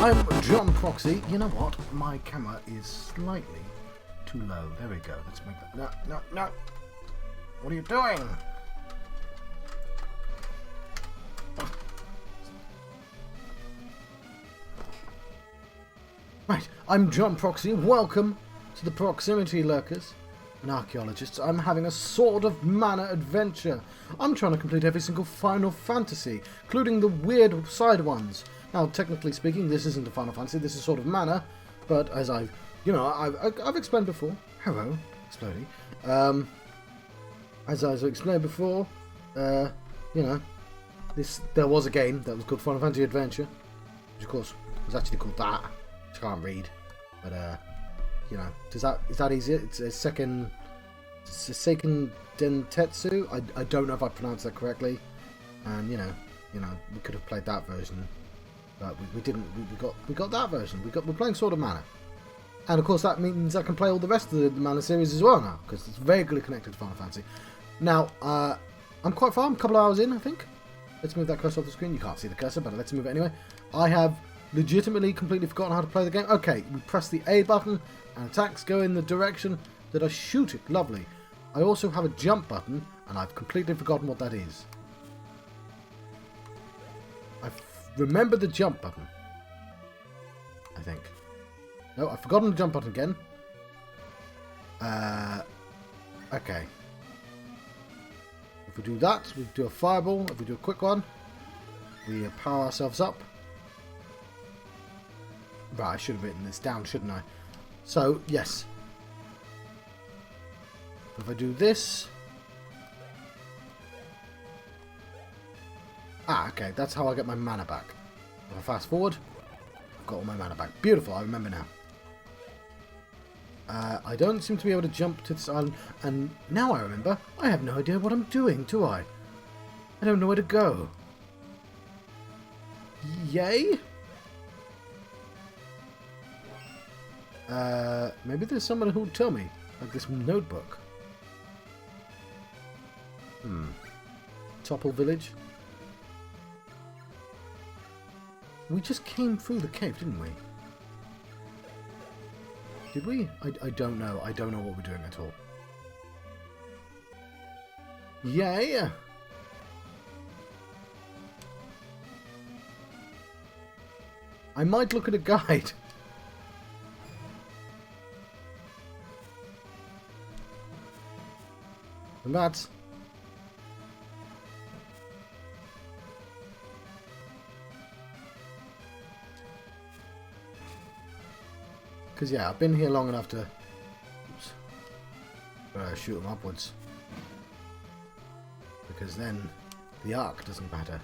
I'm John Proxy. You know what? My camera is slightly too low. There we go. Let's make that. No, no, no. What are you doing? Right, I'm John Proxy. Welcome to the Proximity Lurkers and Archaeologists. I'm having a Sword of Mana adventure. I'm trying to complete every single Final Fantasy, including the weird side ones. Now, technically speaking, this isn't a Final Fantasy, this is Sword of Mana, but as I've explained before, hello, Explodey, as I've explained before, there was a game that was called Final Fantasy Adventure, which of course was actually called that, which I can't read, but, is that easier? It's a Seiken Dentetsu. I don't know if I pronounced that correctly, and we could have played that version. But we didn't. We got that version. We're playing Sword of Mana, and of course that means I can play all the rest of the Mana series as well now because it's vaguely connected to Final Fantasy. Now I'm quite far. I'm a couple of hours in, I think. Let's move that cursor off the screen. You can't see the cursor, but let's move it anyway. I have legitimately completely forgotten how to play the game. Okay, we press the A button and attacks go in the direction that I shoot it. Lovely. I also have a jump button, and I've completely forgotten what that is. Remember the jump button, I think. No, I've forgotten the jump button again. Okay. If we do that, we do a fireball. If we do a quick one, we power ourselves up. Right, I should have written this down, shouldn't I? So, yes. If I do this... okay, that's how I get my mana back. If I fast forward, I've got all my mana back. Beautiful, I remember now. I don't seem to be able to jump to this island, and now I remember, I have no idea what I'm doing, do I? I don't know where to go. Yay? Maybe there's someone who'll tell me, like this notebook. Topple Village. We just came through the cave, didn't we? Did we? I don't know. I don't know what we're doing at all. Yay! I might look at a guide. And that's... because, yeah, I've been here long enough to... oops. Shoot them upwards. Because then the arc doesn't matter.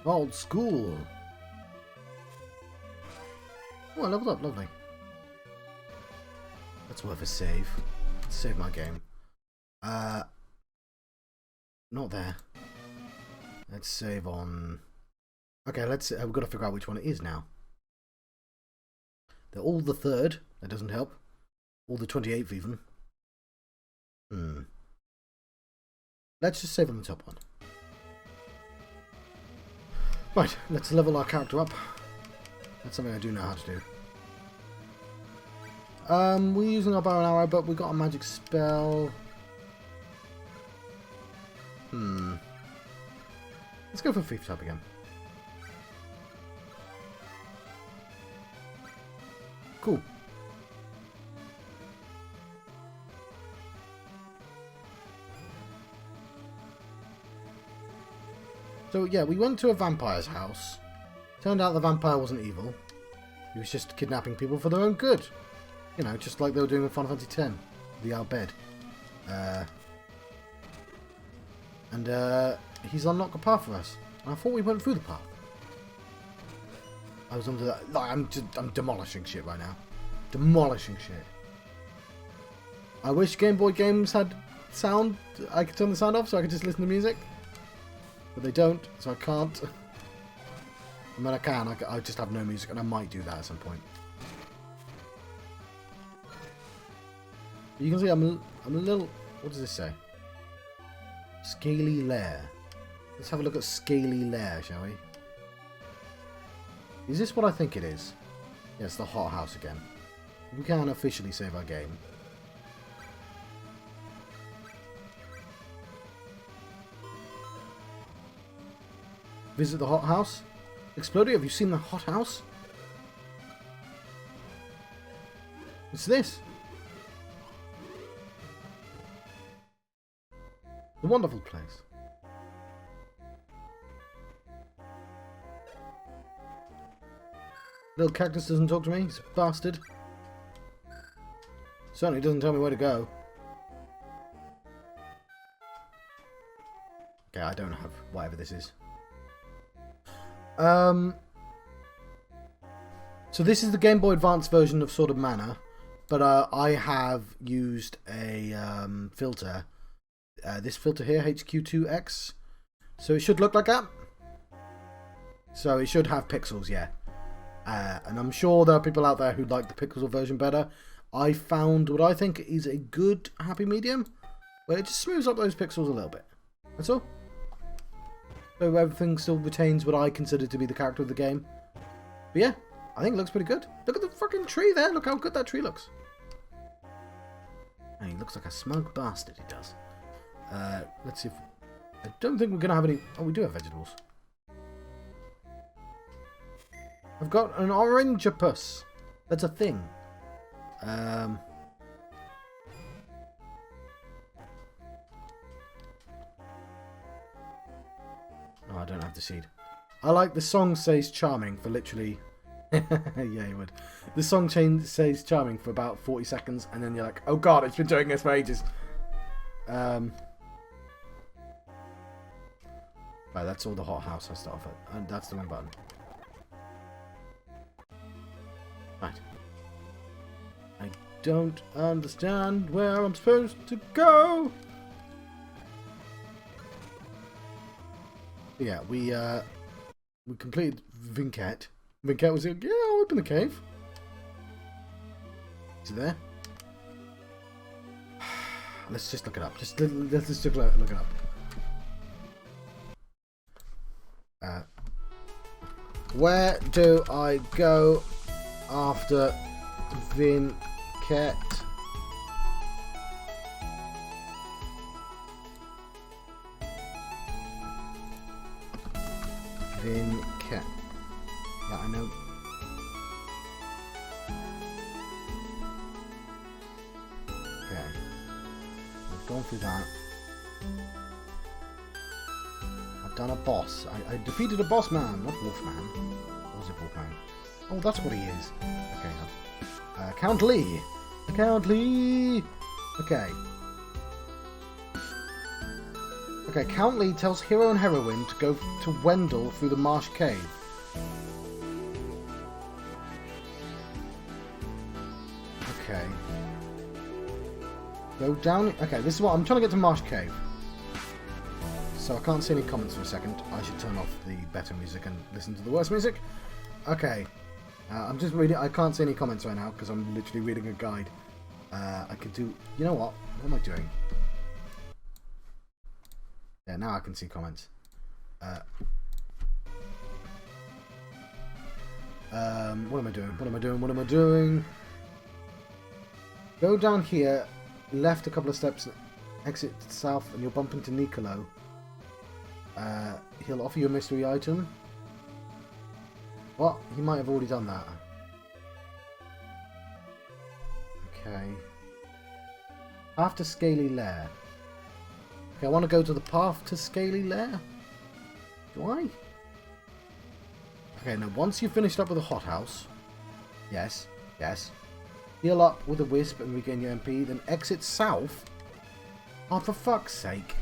Old school! Oh, I leveled up, lovely. That's worth a save. Let's save my game. Not there. Let's save on... okay, let's. We've got to figure out which one it is now. They're all the 3rd. That doesn't help. All the 28th even. Let's just save on the top one. Right, let's level our character up. That's something I do know how to do. We're using our bow and arrow, but we got a magic spell. Let's go for thief type again. Cool. So yeah, we went to a vampire's house. Turned out the vampire wasn't evil. He was just kidnapping people for their own good. You know, just like they were doing with Final Fantasy X. The Al-Bhed. He's unlocked a path for us. And I thought we went through the path. I was under that. Like, I'm demolishing shit right now. Demolishing shit. I wish Game Boy games had sound. I could turn the sound off so I could just listen to music. But they don't, so I can't. I mean, I can. I just have no music, and I might do that at some point. You can see I'm a little... what does this say? Scaly lair. Let's have a look at Scaly Lair, shall we? Is this what I think it is? Yeah, it's the hothouse again. We can't officially save our game. Visit the hothouse? Exploder, have you seen the hothouse? What's this? The wonderful place. Little cactus doesn't talk to me. He's a bastard. Certainly doesn't tell me where to go. Okay, I don't have whatever this is. So this is the Game Boy Advance version of Sword of Mana, but I have used a filter. This filter here, HQ2X. So it should look like that. So it should have pixels, yeah. And I'm sure there are people out there who like the pixel version better. I found what I think is a good happy medium, where it just smooths up those pixels a little bit. That's all. So everything still retains what I consider to be the character of the game. But yeah, I think it looks pretty good. Look at the fucking tree there. Look how good that tree looks. And he looks like a smug bastard, he does. Let's see if... I don't think we're going to have any... Oh, we do have vegetables. I've got an orangeopus. That's a thing. Oh, I don't have the seed. I like the song says charming for literally... yeah, you would. The song says charming for about 40 seconds, and then you're like, oh god, it's been doing this for ages. Right, that's all the hothouse I start off at. And that's the wrong button. Right. I don't understand where I'm supposed to go. Yeah, we completed Vinket. Vinket was like, yeah, I'll open the cave. Is it there? Let's just look it up. Let's just look it up. Where do I go after Vinket? Vinket. Yeah, I know. Okay. We've gone through that. I've done a boss. I defeated a boss man, not Wolfman. Or was it Wolfman? Oh, that's what he is. Okay. Count Lee. Count Lee. Okay. Okay, Count Lee tells Hero and Heroine to go to Wendel through the marsh cave. Okay. Go down... Okay, this is what... I'm trying to get to Marsh Cave. So I can't see any comments for a second. I should turn off the better music and listen to the worse music. Okay. I'm just reading... I can't see any comments right now because I'm literally reading a guide. I could do... You know what? What am I doing? Yeah, now I can see comments. What am I doing? What am I doing? What am I doing? Go down here, left a couple of steps, exit south, and you'll bump into Nicolo. He'll offer you a mystery item. What? He might have already done that. Okay. Path to Scaly Lair. Okay, I want to go to the path to Scaly Lair. Do I? Okay, now once you've finished up with the hothouse, yes, yes, heal up with a wisp and regain your MP, then exit south. Oh, for fuck's sake.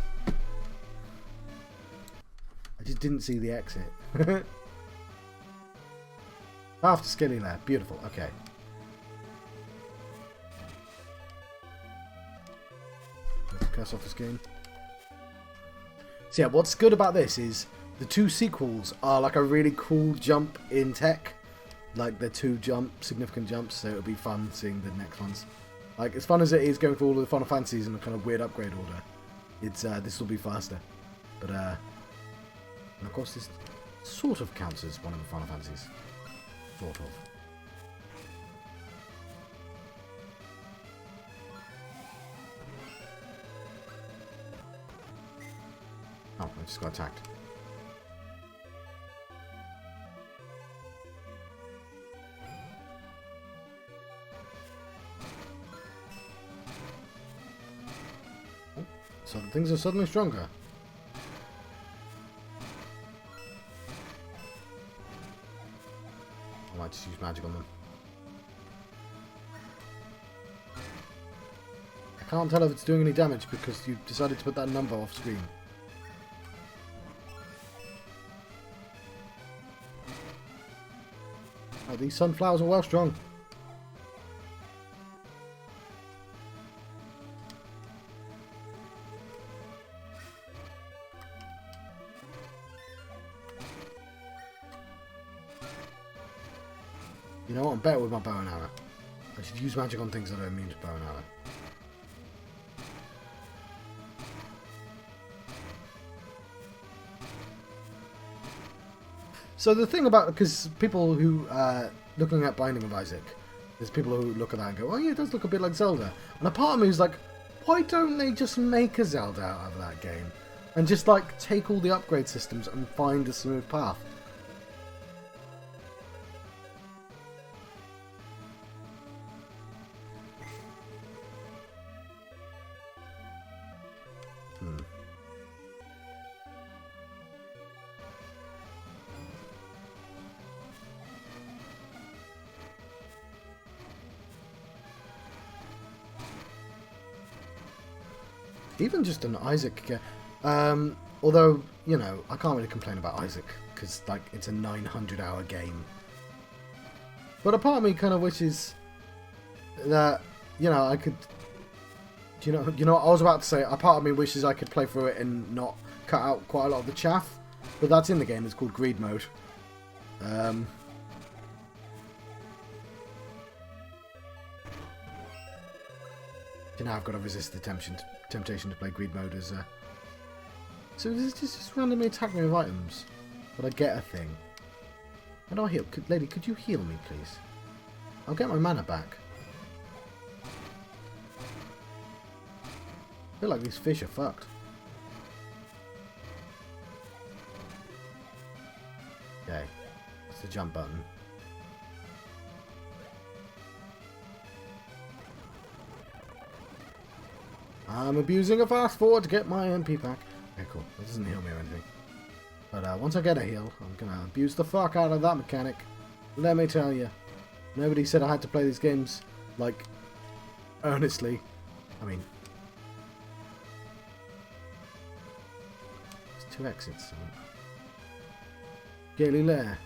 I just didn't see the exit. Path to Scaly Lair, beautiful, okay. Let's curse off this game. So yeah, what's good about this is the two sequels are like a really cool jump in tech. Like they're two significant jumps, so it'll be fun seeing the next ones. Like as fun as it is going through all of the Final Fantasies in a kind of weird upgrade order, it's this will be faster. But And of course this sort of counts as one of the Final Fantasies. Sort of. Oh, I just got attacked. Oh, so things are suddenly stronger. I might just use magic on them. I can't tell if it's doing any damage because you decided to put that number off screen. Oh, these sunflowers are well strong. You know what? I'm better with my bow and arrow. I should use magic on things that are immune to bow and arrow. So the thing about, because people who looking at Binding of Isaac, there's people who look at that and go, oh yeah, it does look a bit like Zelda. And a part of me is like, why don't they just make a Zelda out of that game? And just like take all the upgrade systems and find a smooth path. Even just an Isaac game. Although, you know, I can't really complain about Isaac, because, like, it's a 900-hour game. But a part of me kind of wishes that, you know, I could... You know what I was about to say? A part of me wishes I could play through it and not cut out quite a lot of the chaff. But that's in the game. It's called Greed Mode. You know, I've got to resist the temptation to play Greed Mode as So this just randomly attack me with items. But I get a thing. How do I heal? Lady, could you heal me, please? I'll get my mana back. I feel like these fish are fucked. Okay. It's the jump button. I'm abusing a fast forward to get my MP pack. Okay, cool. That doesn't heal me or anything. But once I get a heal, I'm going to abuse the fuck out of that mechanic. Let me tell you. Nobody said I had to play these games, like, earnestly. I mean... There's 2 exits. Gaily Lair.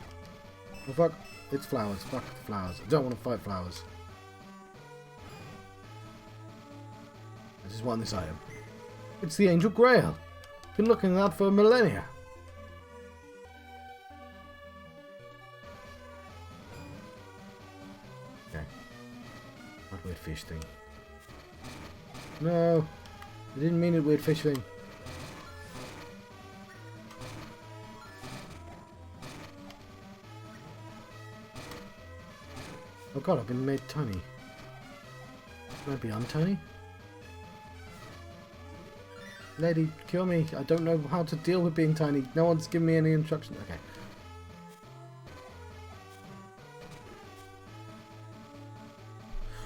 Oh fuck. It's flowers. Fuck the flowers. I don't want to fight flowers. I just want this item. It's the Angel Grail. Been looking at that for millennia. Okay. What weird fish thing? No, I didn't mean it, weird fish thing. Oh god, I've been made tiny. Can I be untiny? Lady, kill me. I don't know how to deal with being tiny. No one's given me any instructions. Okay.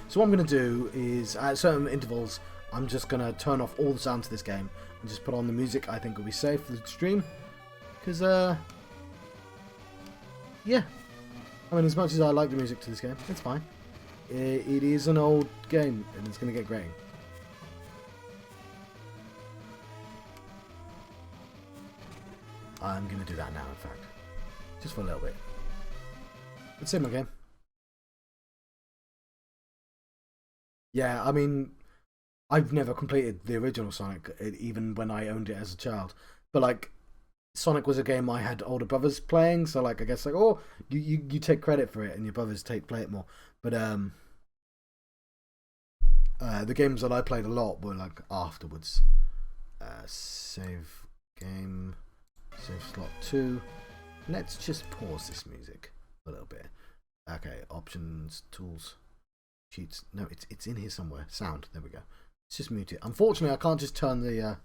So what I'm going to do is, at certain intervals, I'm just going to turn off all the sound to this game and just put on the music I think will be safe for the stream. Because, yeah. I mean, as much as I like the music to this game, it's fine. It is an old game, and it's going to get grating. I'm going to do that now, in fact. Just for a little bit. Let's see my game. Yeah, I mean, I've never completed the original Sonic, even when I owned it as a child. But, like, Sonic was a game I had older brothers playing, so, like, I guess, like, oh, you take credit for it, and your brothers play it more. But, the games that I played a lot were, like, afterwards. Save game... Save slot 2. Let's just pause this music a little bit. Okay, options, tools, sheets. No, it's in here somewhere. Sound. There we go. Let's just mute it. Unfortunately, I can't just turn the...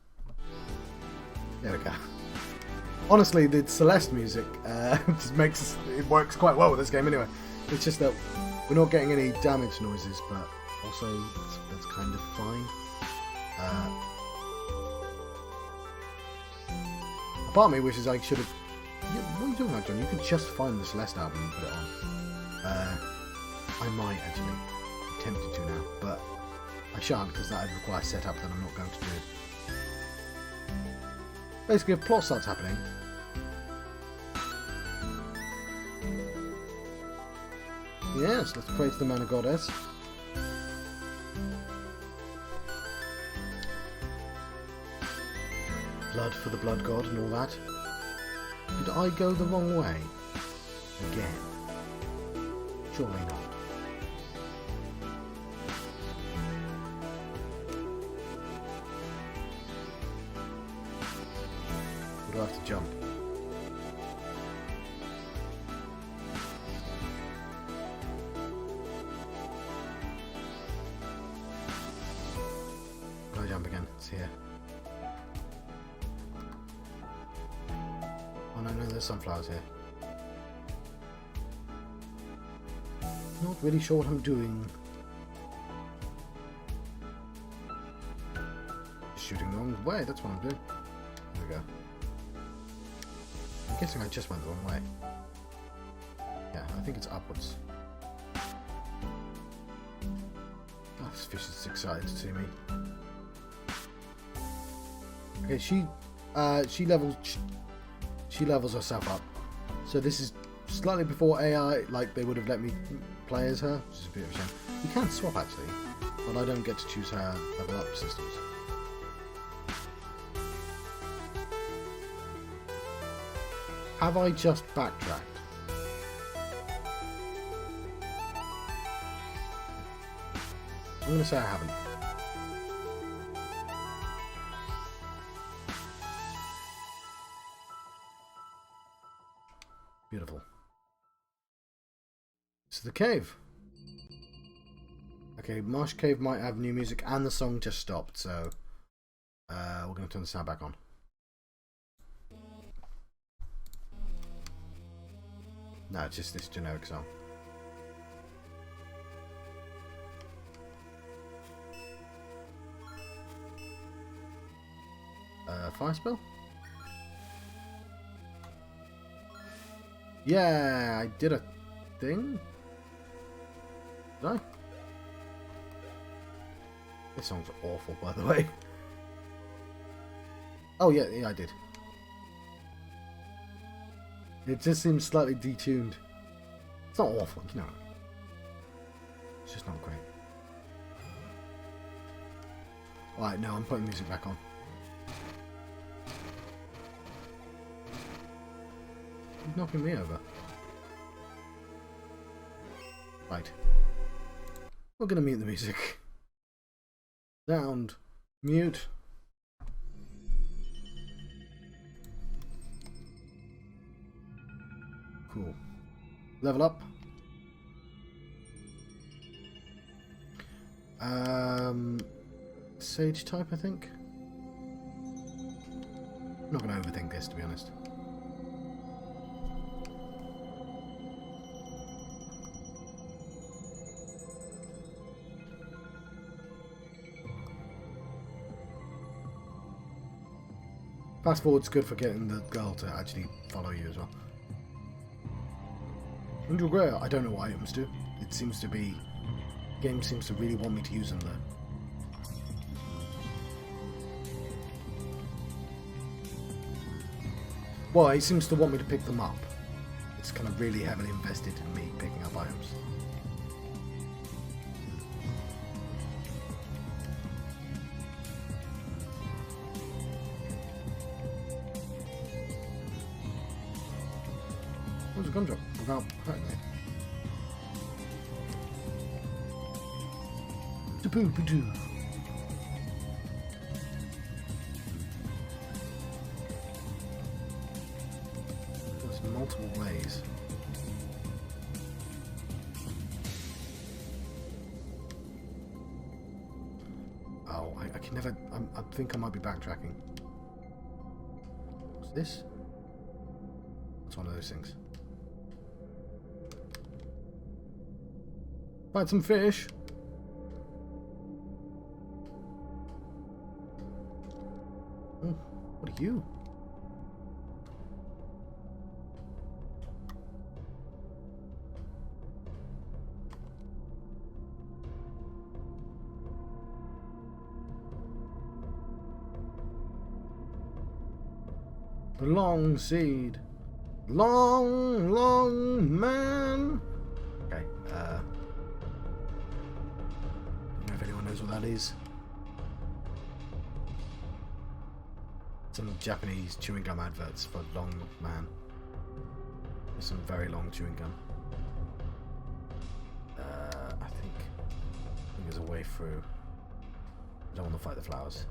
There we go. Honestly, the Celeste music just makes... It works quite well with this game anyway. It's just that we're not getting any damage noises, but also that's kind of fine. A part of me wishes I should have... What are you doing, John? You could just find the Celeste album and put it on. I might actually. I'm tempted to now, but I shan't because that would require setup that I'm not going to do. Basically, a plot starts happening. Yes, let's pray to the man of goddess. Blood for the blood god and all that. Did I go the wrong way? Again? Surely not. Or do I have to jump? Can I jump again? It's here. Oh no, there's sunflowers here. Not really sure what I'm doing. Shooting the wrong way, that's what I'm doing. There we go. I'm guessing I just went the wrong way. Yeah, I think it's upwards. Oh, this fish is excited to see me. Okay, she levels herself up. So this is slightly before AI, like they would have let me play as her, which is a bit of a shame. You can swap actually, but I don't get to choose her level up systems. Have I just backtracked? I'm going to say I haven't. Beautiful. This is the cave. Okay, Marsh Cave might have new music and the song just stopped, so we're going to turn the sound back on. No, it's just this generic song. Fire spell? Yeah, I did a thing. Did I? This song's awful, by the way. Oh yeah, I did. It just seems slightly detuned. It's not awful, you know. It's just not great. Alright, now I'm putting music back on. He's knocking me over. Right. We're gonna mute the music. Sound. Mute. Cool. Level up. Sage type, I think. I'm not going to overthink this, to be honest. Fast forward's good for getting the girl to actually follow you as well. Angel Grey, I don't know what items do. It seems to be... The game seems to really want me to use them though. Well, it seems to want me to pick them up. It's kind of really heavily invested in me picking up items. Where's the gumdrop? Without hurting me. Da-boo-ba-doo. multiple ways. Oh, I can never... I think I might be backtracking. What's this? It's one of those things. Find some fish. Oh, what are you? The long seed. Long, long man. Okay, I don't know if anyone knows what that is. Some Japanese chewing gum adverts for long man. There's some very long chewing gum. I think there's a way through. I don't want to fight the flowers.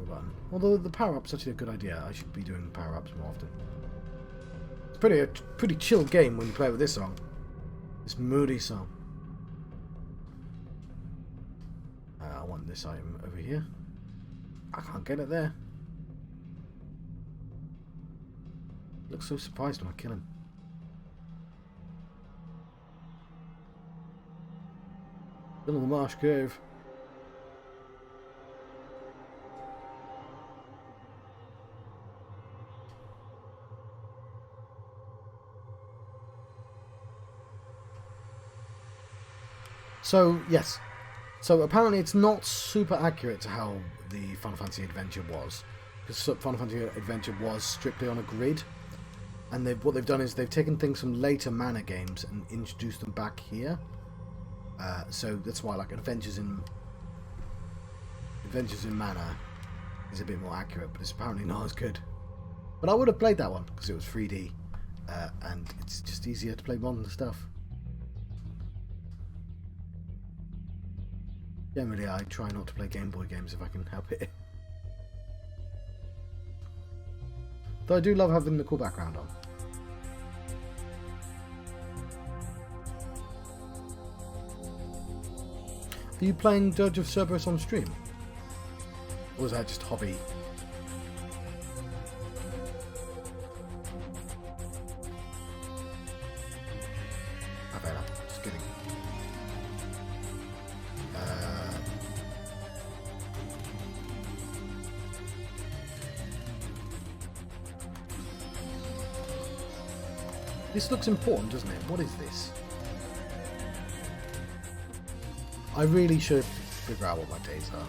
Button. Although the power-up's actually a good idea. I should be doing power-ups more often. It's a pretty chill game when you play with this song. This moody song. I want this item over here. I can't get it there. Looks so surprised when I kill him. Still in the marsh cave. So, yes. So, apparently it's not super accurate to how the Final Fantasy Adventure was. Because Final Fantasy Adventure was strictly on a grid. And what they've done is they've taken things from later Mana games and introduced them back here. So, that's why, like, Adventures in Mana is a bit more accurate. But it's apparently not as good. But I would have played that one, because it was 3D. And it's just easier to play modern stuff. Generally, I try not to play Game Boy games if I can help it. Though I do love having the cool background on. Are you playing Dirge of Cerberus on stream? Or is that just hobby? Just kidding. This looks important, doesn't it? What is this? I really should figure out what my days are.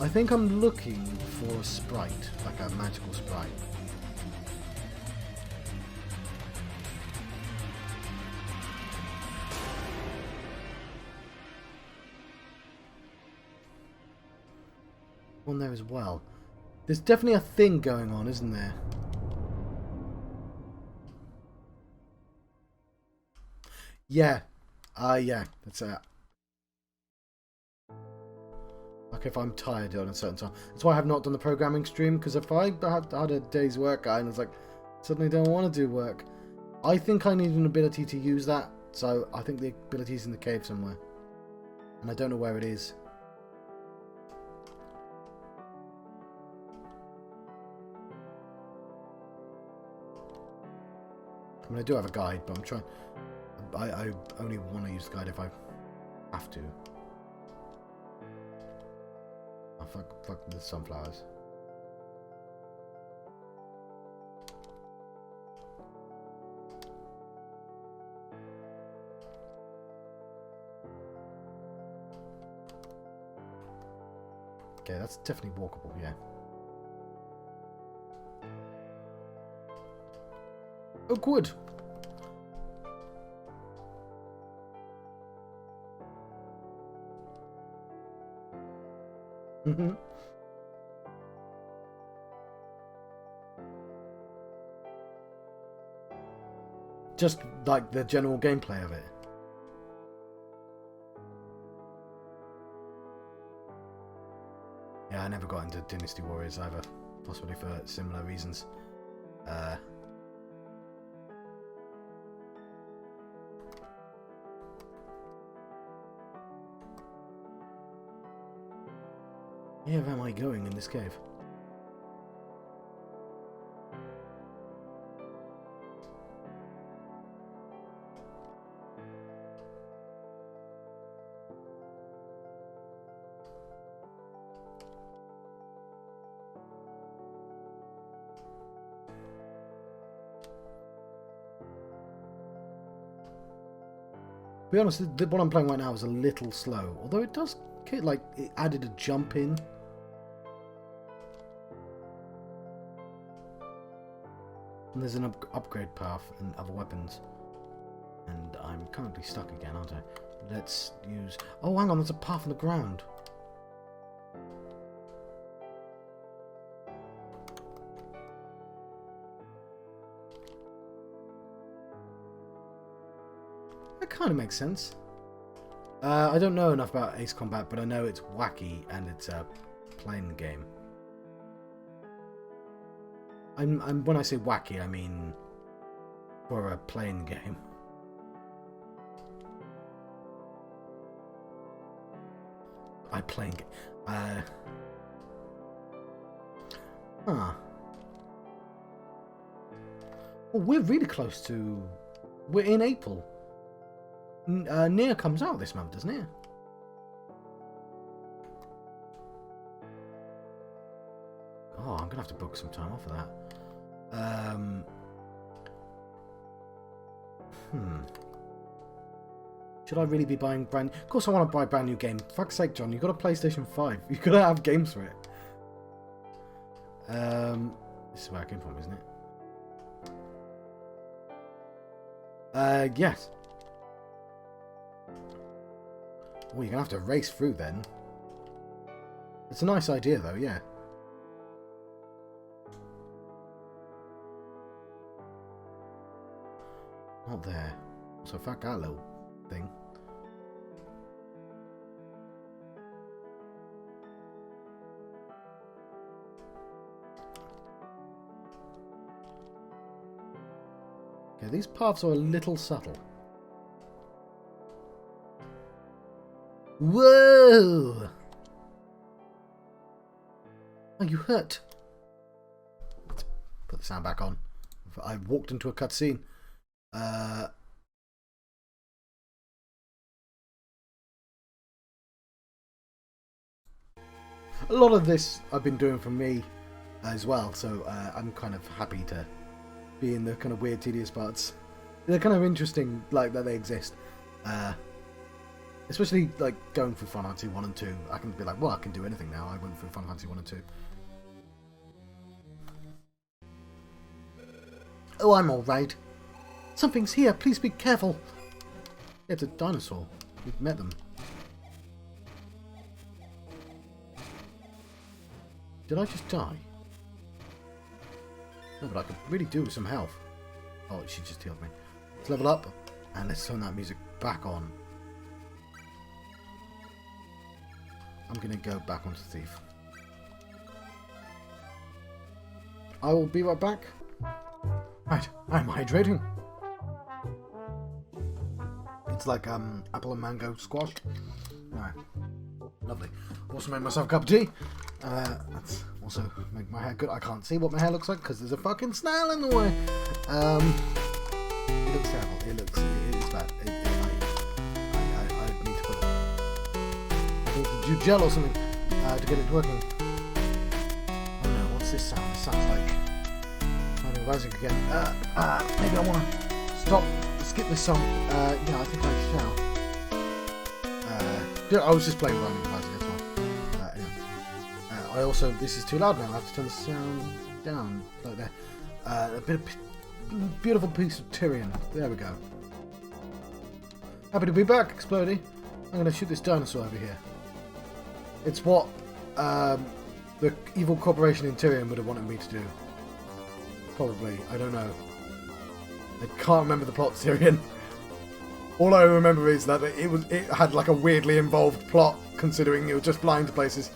I think I'm looking for a sprite, like a magical sprite. One there as well. There's definitely a thing going on, isn't there? Yeah. Yeah. That's it. Like if I'm tired on a certain time. That's why I have not done the programming stream, because if I had a day's work and it's like, suddenly don't want to do work. I think I need an ability to use that. So I think the ability is in the cave somewhere. And I don't know where it is. I mean, I do have a guide, but I'm trying... I only want to use the guide if I have to. Oh, fuck the sunflowers. Okay, that's definitely walkable, yeah. Oak wood. Just like the general gameplay of it. Yeah, I never got into Dynasty Warriors either, possibly for similar reasons. Where am I going in this cave? To be honest, what I'm playing right now is a little slow, although it does, like, it added a jump in. And there's an upgrade path and other weapons. And I'm currently stuck again, aren't I? Let's use... Oh, hang on, there's a path on the ground. That kind of makes sense. I don't know enough about Ace Combat, but I know it's wacky and it's a plain game. When I say wacky, I mean for a plain game. Huh. Well, we're really close to... We're in April. Nier comes out this month, doesn't it? Oh, I'm gonna have to book some time off of that. Should I really be buying brand... Of course I want to buy a brand new game. For fuck's sake, John, you've got a PlayStation 5. You've got to have games for it. This is where I came from, isn't it? Yes. Well, you're going to have to race through then. It's a nice idea, though, yeah. Not there. So fuck that little thing. Okay, these paths are a little subtle. Whoa! Are you hurt? Let's put the sound back on. I walked into a cutscene. A lot of this I've been doing for me as well, so I'm kind of happy to be in the kind of weird, tedious parts. They're kind of interesting, like, that they exist. Especially, like, going through Final Fantasy 1 and 2. I can be like, well, I can do anything now. I went through Final Fantasy 1 and 2. Oh, I'm alright. Something's here. Please be careful. It's a dinosaur. We've met them. Did I just die? No, but I could really do with some health. Oh, she just healed me. Let's level up. And let's turn that music back on. I'm going to go back onto Thief. I will be right back. Right, I'm hydrating. It's like apple and mango squash. Alright, lovely. Also made myself a cup of tea. That's also make my hair good. I can't see what my hair looks like because there's a fucking snail in the way. It looks terrible. It is bad. I need to put it. I need to do gel or something to get it working. Oh no, what's this sound? It sounds like I'm rising again. Maybe I want to skip this song. Yeah, I think I shall. Yeah, I was just playing Rhyming Rising, that's why. Anyway. I also, this is too loud now. I have to turn the sound down, like there. A bit of beautiful piece of Tyrion. There we go. Happy to be back, Explodey. I'm going to shoot this dinosaur over here. It's what the evil corporation in Tyrion would have wanted me to do. Probably. I don't know. I can't remember the plot, Tyrion. All I remember is that it had like a weirdly involved plot, considering you were just flying to places.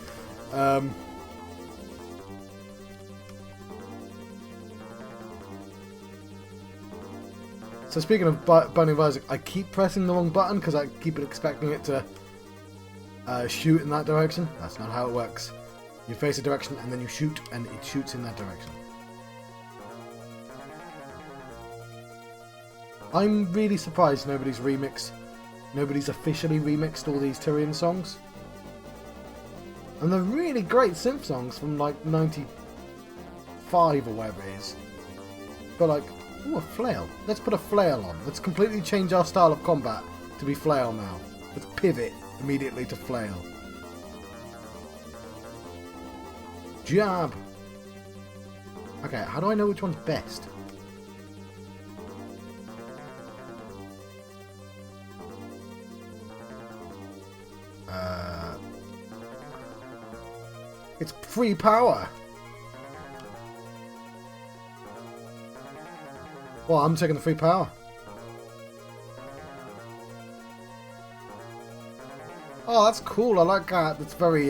So speaking of Binding of Isaac, I keep pressing the wrong button because I keep expecting it to shoot in that direction. That's not how it works. You face a direction and then you shoot, and it shoots in that direction. I'm really surprised nobody's officially remixed all these Tyrion songs. And they're really great synth songs from like 95 or whatever it is. But like, ooh, a flail. Let's put a flail on. Let's completely change our style of combat to be flail now. Let's pivot immediately to flail. Jab! Okay, how do I know which one's best? It's free power! Well, I'm taking the free power. Oh, that's cool. I like that. That's very,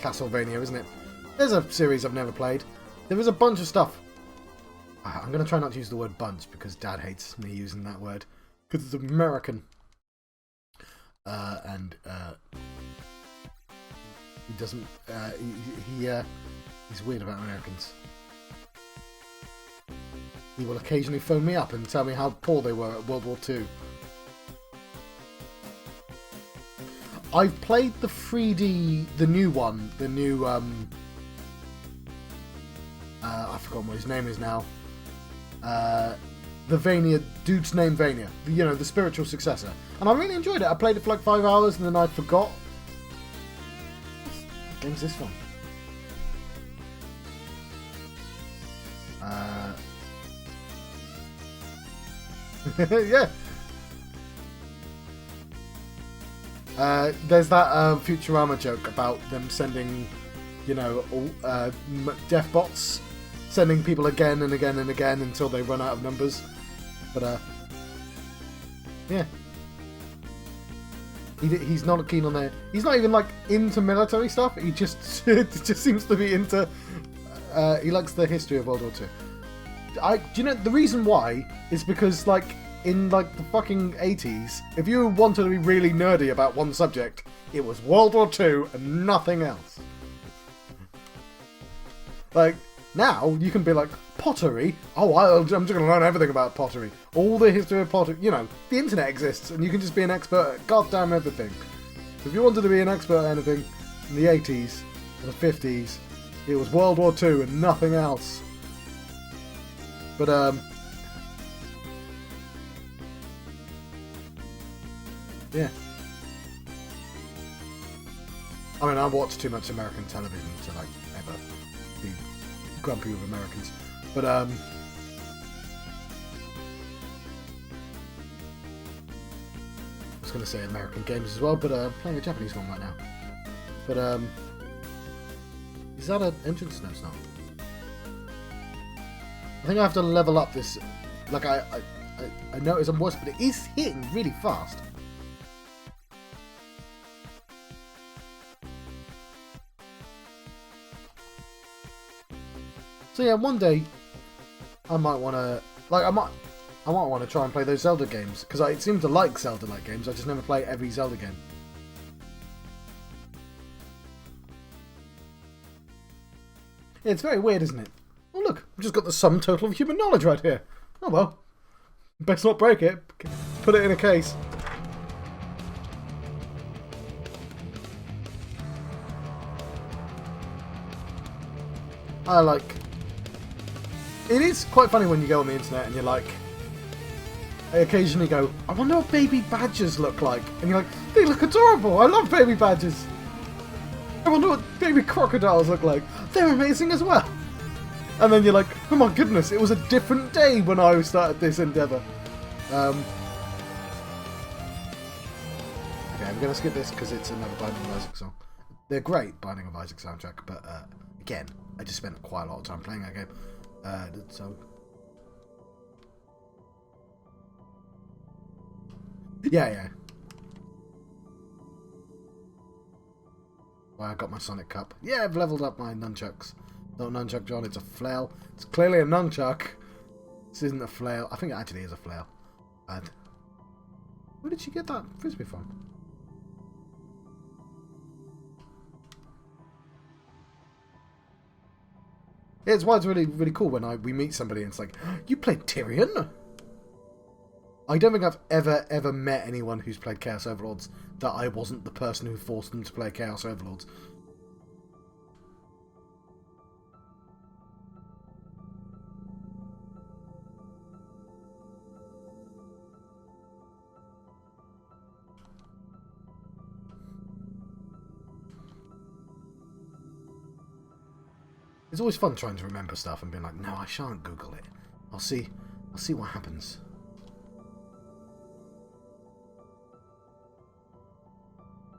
Castlevania, isn't it? There's a series I've never played. There is a bunch of stuff. I'm going to try not to use the word bunch because Dad hates me using that word. Because it's American. He doesn't, he's weird about Americans. He will occasionally phone me up and tell me how poor they were at World War II. I've played the 3D, the new one, the new, I've forgotten what his name is now. The Vania, dude's name Vania, you know, the spiritual successor. And I really enjoyed it. I played it for like 5 hours and then I forgot. What game's this from? Yeah. There's that Futurama joke about them sending, you know, death bots, sending people again and again and again until they run out of numbers. But yeah, he's not keen on that. He's not even like into military stuff. He just seems to be into. He likes the history of World War II. Do you know the reason why is because like in like the fucking 80s, if you wanted to be really nerdy about one subject, it was World War II and nothing else. Like now you can be like pottery. Oh, I'm just going to learn everything about pottery. All the history of pottery. You know, the internet exists and you can just be an expert at goddamn everything. If you wanted to be an expert at anything in the 80s or the 50s, it was World War II and nothing else. But yeah. I mean, I watch too much American television to like ever be grumpy with Americans. But I was going to say American games as well, but I'm playing a Japanese one right now. But is that an entrance? No, it's not. I think I have to level up this. Like I notice I'm worse, but it is hitting really fast. So yeah, one day I might want to, like, I might want to try and play those Zelda games because I seem to like Zelda-like games. I just never play every Zelda game. Yeah, it's very weird, isn't it? Oh look, I've just got the sum total of human knowledge right here. Oh well, best not break it. Put it in a case. I like. It is quite funny when you go on the internet and you're like, I occasionally go, I wonder what baby badgers look like. And you're like, they look adorable. I love baby badgers. I wonder what baby crocodiles look like. They're amazing as well. And then you're like, oh my goodness, it was a different day when I started this endeavour. Okay, I'm going to skip this because it's another Binding of Isaac song. They're great, Binding of Isaac soundtrack, but again, I just spent quite a lot of time playing that game. So yeah. Well, I got my Sonic Cup. Yeah, I've leveled up my nunchucks. Not a nunchuck, John. It's a flail. It's clearly a nunchuck. This isn't a flail. I think it actually is a flail. And where did she get that frisbee from? Yeah, it's why it's really, really cool when we meet somebody and it's like, you played Tyrion? I don't think I've ever met anyone who's played Chaos Overlords that I wasn't the person who forced them to play Chaos Overlords. It's always fun trying to remember stuff and being like, no, I shan't Google it. I'll see what happens.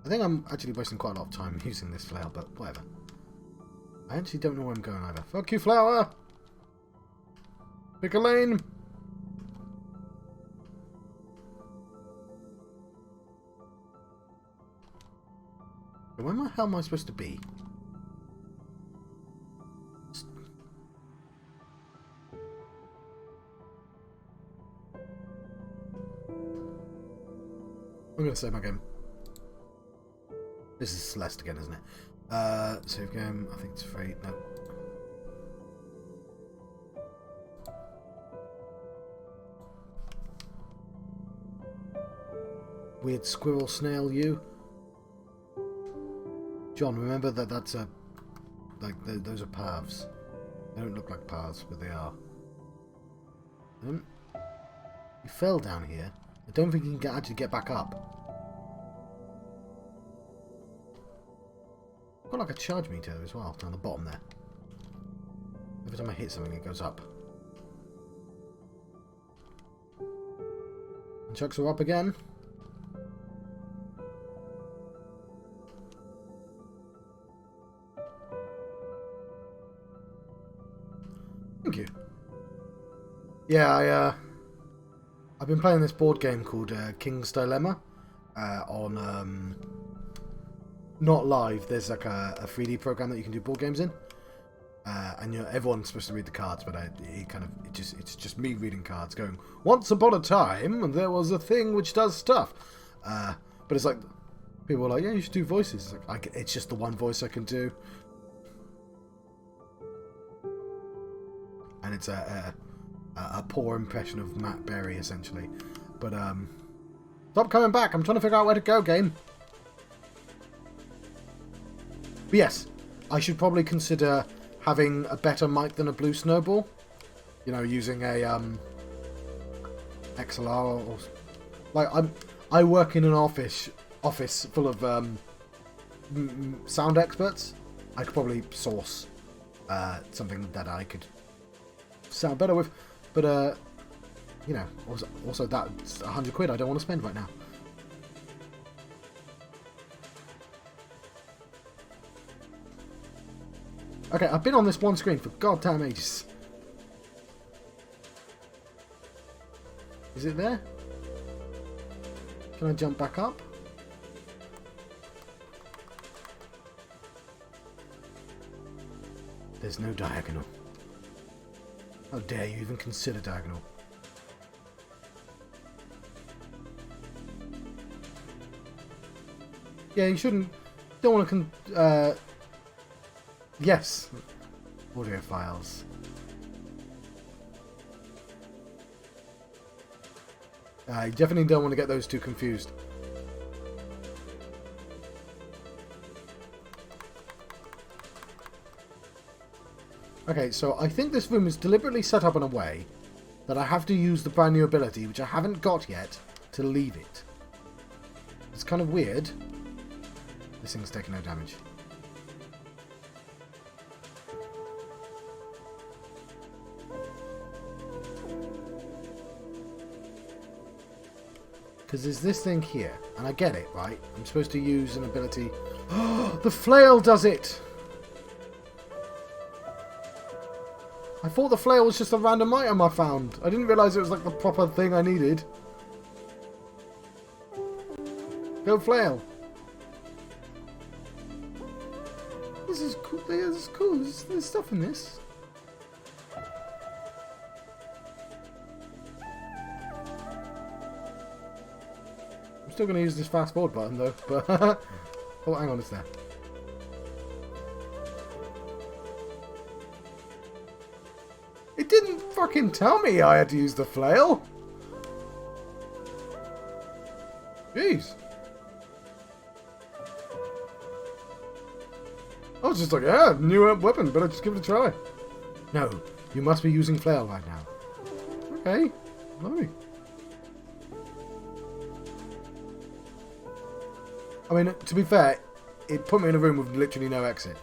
I think I'm actually wasting quite a lot of time using this flail, but whatever. I actually don't know where I'm going either. Fuck you, flower! Pick a lane! Where the hell am I supposed to be? I'm going to save my game. This is Celeste again, isn't it? Save game. I think it's free. No. Weird squirrel snail, you. John, remember that that's a... like, those are paths. They don't look like paths, but they are. You fell down here. I don't think you can actually get back up. I've got like a charge meter as well down the bottom there. Every time I hit something, it goes up. And chucks are up again. Thank you. Yeah, I've been playing this board game called King's Dilemma on not live. There's like a 3D program that you can do board games in, and everyone's supposed to read the cards, but it's just me reading cards, going, "Once upon a time, there was a thing which does stuff," but it's like people are like, "Yeah, you should do voices." It's like it's just the one voice I can do, and it's a poor impression of Matt Berry, essentially. But, stop coming back! I'm trying to figure out where to go, game! But yes, I should probably consider having a better mic than a blue snowball. You know, using a, XLR or... like, I work in an office full of, sound experts. I could probably source, something that I could sound better with. But, you know, also that's £100 I don't want to spend right now. Okay, I've been on this one screen for goddamn ages. Is it there? Can I jump back up? There's no diagonal. How dare you even consider diagonal? Yeah, you shouldn't... don't want to... yes. Audio files. You definitely don't want to get those two confused. Okay, so I think this room is deliberately set up in a way that I have to use the brand new ability, which I haven't got yet, to leave it. It's kind of weird. This thing's taking no damage. Because there's this thing here, and I get it, right? I'm supposed to use an ability... Oh, the flail does it! I thought the flail was just a random item I found. I didn't realise it was like the proper thing I needed. Go flail. This is cool. it's cool. There's stuff in this. I'm still going to use this fast forward button though, but oh, hang on, it's there. It didn't fucking tell me I had to use the flail. Jeez. I was just like, yeah, new weapon, better just give it a try. No, you must be using flail right now. Okay, lovely. I mean, to be fair, it put me in a room with literally no exit.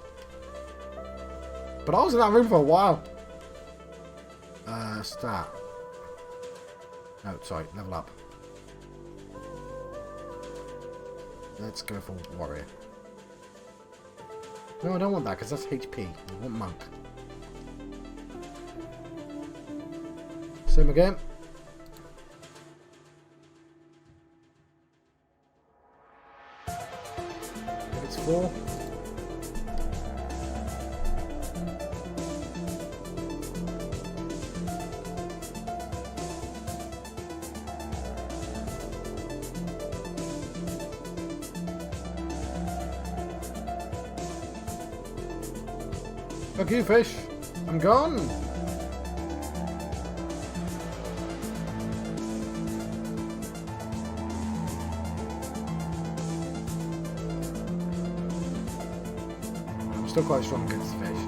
But I was in that room for a while. Start. No, sorry, level up. Let's go for warrior. No, I don't want that because that's HP. I want monk. Same again. It's 4. Fuck you, fish. I'm gone. I'm still quite strong against the fish.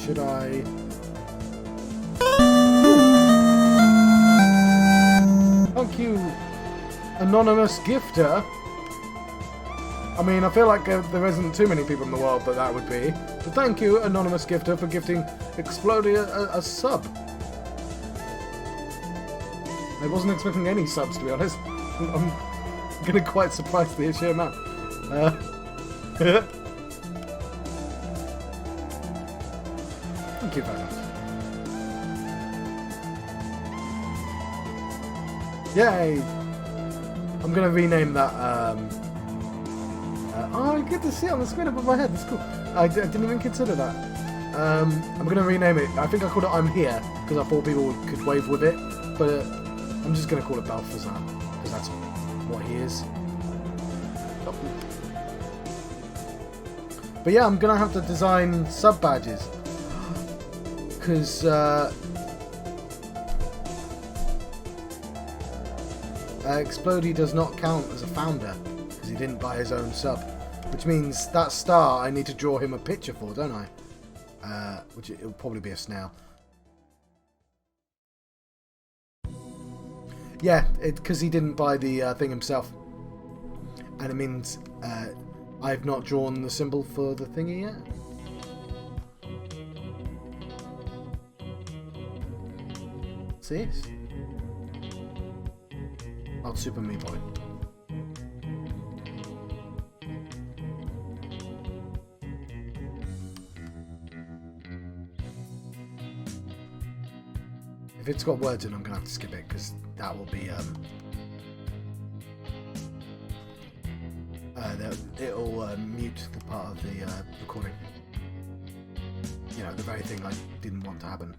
Should I... Thank you, anonymous gifter. I mean, I feel like there isn't too many people in the world that would be. But thank you, anonymous gifter, for gifting Explodey a sub. I wasn't expecting any subs, to be honest. I'm getting quite surprised to the sheer amount. Thank you very much. Yay! I'm going to rename that, oh, I get to see it on the screen above my head, that's cool. I didn't even consider that. I'm going to rename it. I think I called it I'm Here, because I thought people could wave with it, but I'm just going to call it Balthazar, because that's what he is. But yeah, I'm going to have to design sub-badges, because, Explodey does not count as a founder because he didn't buy his own sub, which means that star I need to draw him a picture for, don't I? Which it'll probably be a snail. Yeah, because he didn't buy the thing himself, and it means I've not drawn the symbol for the thingy yet. See? Oh, Super Meat Boy. If it's got words in, I'm gonna have to skip it because that will be it'll mute the part of the recording. You know, the very thing I didn't want to happen.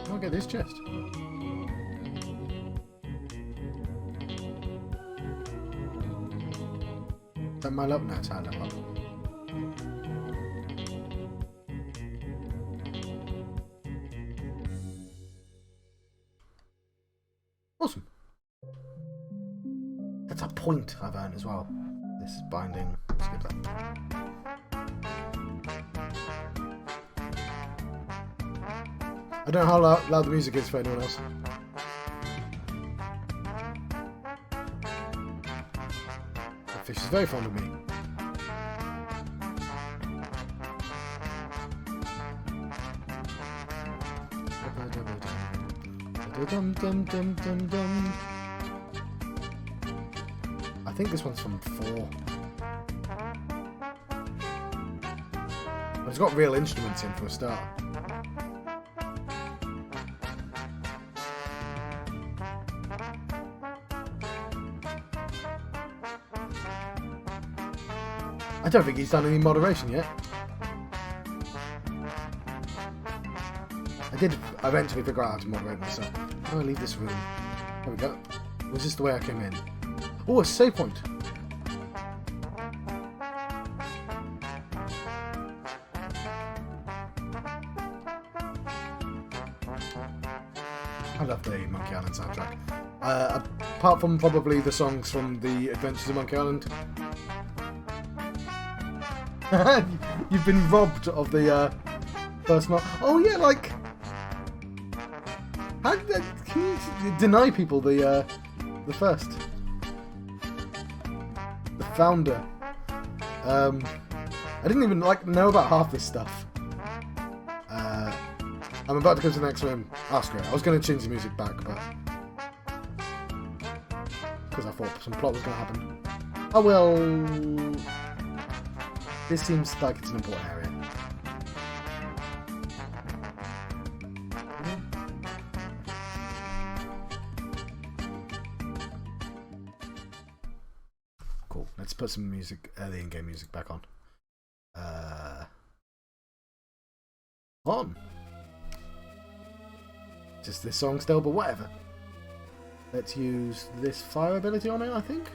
I'll get this chest. Don't mind up now, it's how I level up. Awesome. That's a point I've earned as well. This binding. Skip that. I don't know how loud the music is for anyone else. That fish is very fond of me. I think this one's from 4. But it's got real instruments in for a start. I don't think he's done any moderation yet. I did eventually figure out how to moderate myself. How do I leave this room? There we go. Was this the way I came in? Oh, a save point. I love the Monkey Island soundtrack. Apart from probably the songs from the Adventures of Monkey Island. You've been robbed of the first month. Oh yeah, like how can you deny people the first, the founder? I didn't even know about half this stuff. I'm about to go to the next room. Ah, screw it. I was going to change the music back, but because I thought some plot was going to happen. Oh well. This seems like it's an important area. Cool. Let's put some music, the in-game music back on. On. Just this song still, but whatever. Let's use this fire ability on it, I think.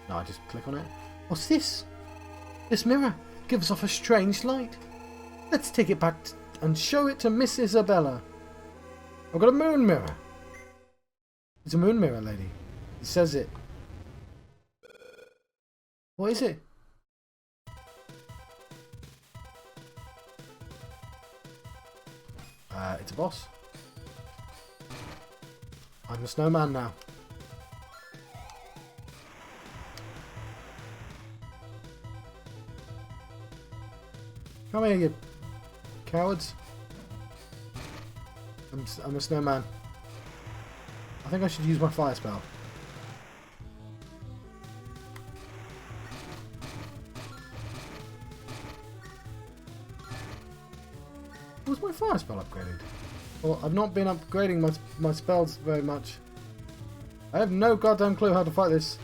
No, I just click on it. What's this? This mirror gives off a strange light. Let's take it back and show it to Miss Isabella. I've got a moon mirror. It's a moon mirror, lady. It says it. What is it? It's a boss. I'm a snowman now. Come here, you cowards. I'm a snowman. I think I should use my fire spell. Was my fire spell upgraded? Well, I've not been upgrading my spells very much. I have no goddamn clue how to fight this.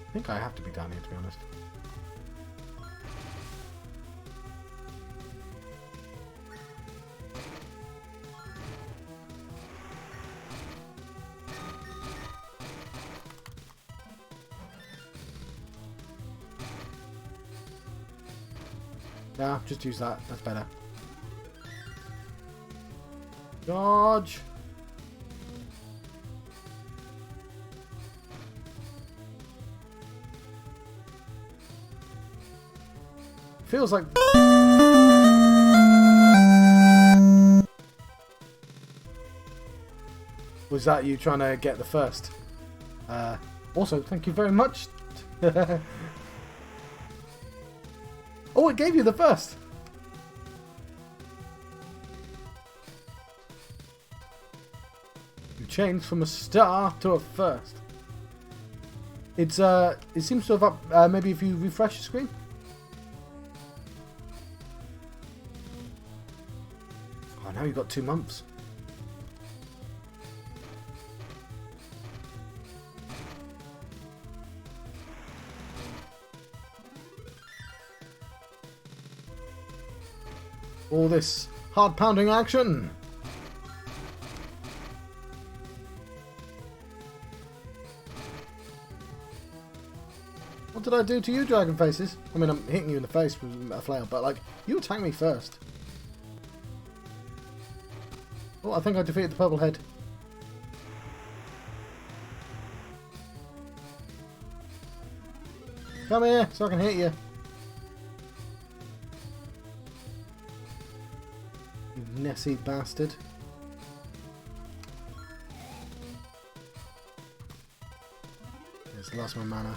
I think I have to be down here, to be honest. Yeah, just use that. That's better. Dodge! Feels like... Was that you trying to get the first? Also, thank you very much. Oh, it gave you the first. You changed from a star to a first. It's it seems to have up. Maybe if you refresh the screen. Oh, now you've got 2 months. All this hard-pounding action. What did I do to you, Dragon Faces? I mean, I'm hitting you in the face with a flail, but like, you attacked me first. Oh, I think I defeated the purple head. Come here, so I can hit you. You Nessie bastard. Just lost my mana.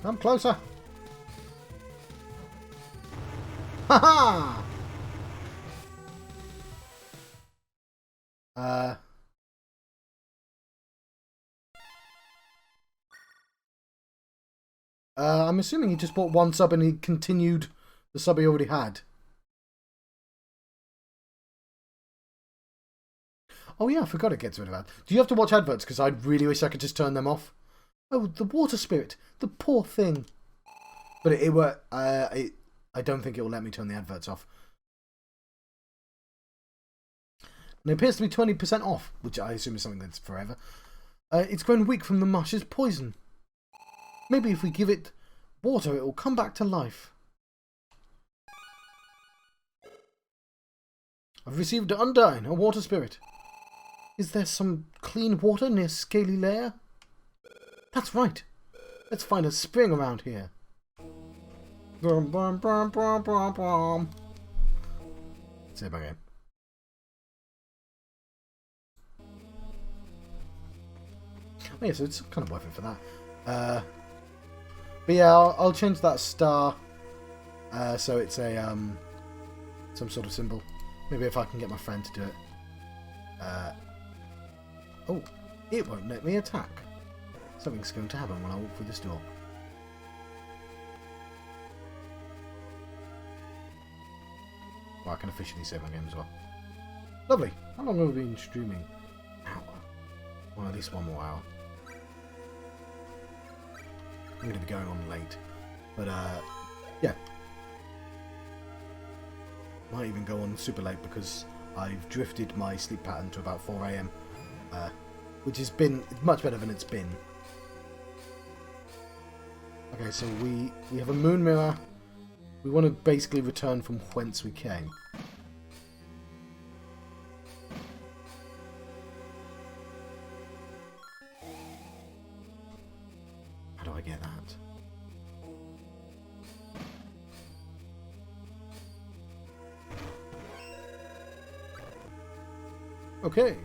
Come closer. Ha ha! I'm assuming he just bought one sub and he continued the sub he already had. Oh yeah, I forgot it gets rid of that. Do you have to watch adverts? Because I really wish I could just turn them off. Oh, the water spirit. The poor thing. But I don't think it will let me turn the adverts off. And it appears to be 20% off, which I assume is something that's forever. It's grown weak from the mush's poison. Maybe if we give it water, it will come back to life. I've received Undyne, a water spirit. Is there some clean water near Scaly Lair? That's right. Let's find a spring around here. Brum, brum, brum, brum, brum, brum. Save my game. Oh yeah, so it's kind of worth it for that. But yeah, I'll change that star so it's a some sort of symbol. Maybe if I can get my friend to do it. Oh, it won't let me attack. Something's going to happen when I walk through this door. Well, I can officially save my game as well. Lovely. How long have we been streaming? Hour. Well, at least one more hour. I'm going to be going on late. But, yeah. Might even go on super late because I've drifted my sleep pattern to about 4 AM. Which has been much better than it's been. Okay, so we have a moon mirror. We want to basically return from whence we came. How do I get that? Okay.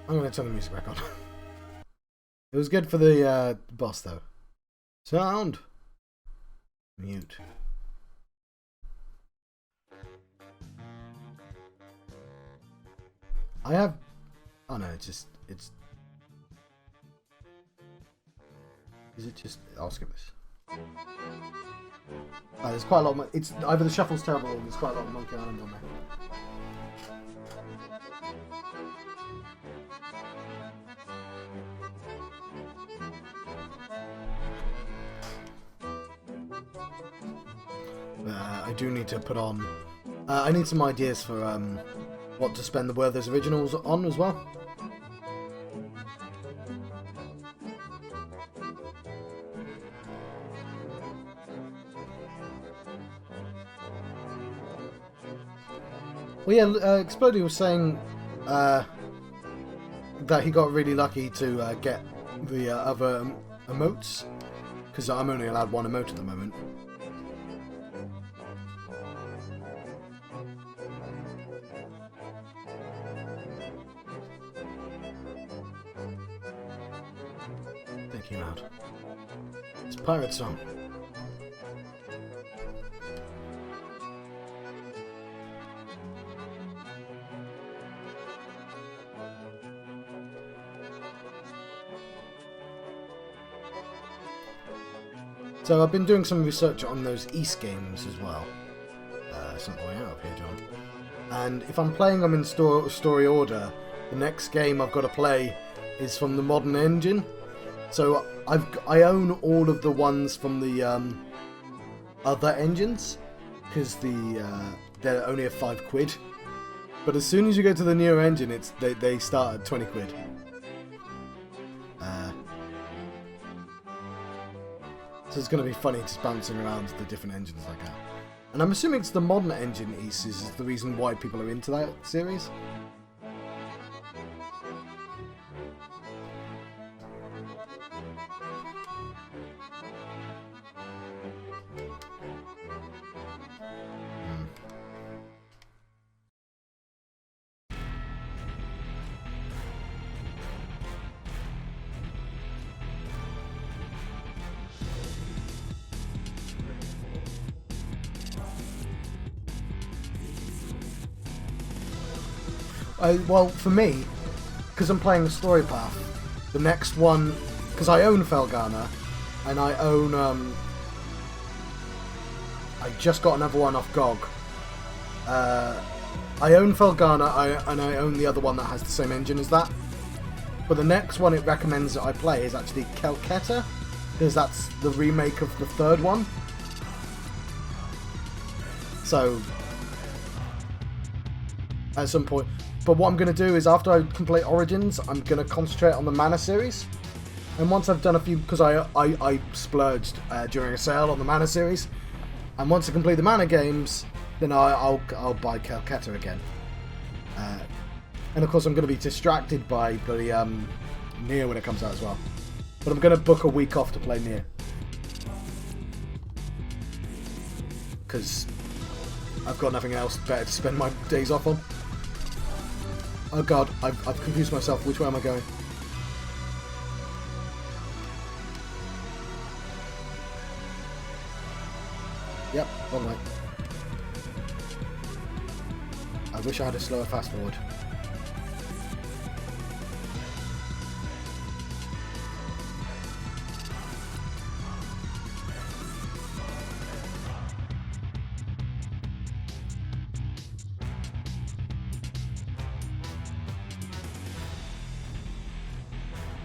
I'm going to turn the music back on. It was good for the boss, though. Sound. Mute. I have... Oh, no, it's just... It's... Is it just... I'll skip this. There's quite a lot of... It's either the shuffle's terrible or there's quite a lot of Monkey Island on there. I do need to put on... I need some ideas for what to spend the Werther's originals on as well. Well, yeah, Explodey was saying that he got really lucky to get the other emotes, because I'm only allowed one emote at the moment. Thinking loud. It's a pirate song. So I've been doing some research on those East games as well. It's not the way out of here, John. And if I'm playing them in story order, the next game I've got to play is from the modern engine. So I own all of the ones from the other engines, because they're only at £5. But as soon as you go to the newer engine, they start at 20 quid. So it's going to be funny just bouncing around the different engines like that. And I'm assuming it's the modern engine is the reason why people are into that series. Well, for me, because I'm playing the story path, the next one, because I own Felghana, and I own, I just got another one off GOG. I own Felghana, and I own the other one that has the same engine as that. But the next one it recommends that I play is actually Calcutta, because that's the remake of the third one. So, at some point... But what I'm going to do is, after I complete Origins, I'm going to concentrate on the Mana series. And once I've done a few... Because I splurged during a sale on the Mana series. And once I complete the Mana games, then I'll buy Calcutta again. And of course I'm going to be distracted by the Nier when it comes out as well. But I'm going to book a week off to play Nier. Because I've got nothing else better to spend my days off on. Oh god, I've confused myself. Which way am I going? Yep, wrong way. I wish I had a slower fast forward.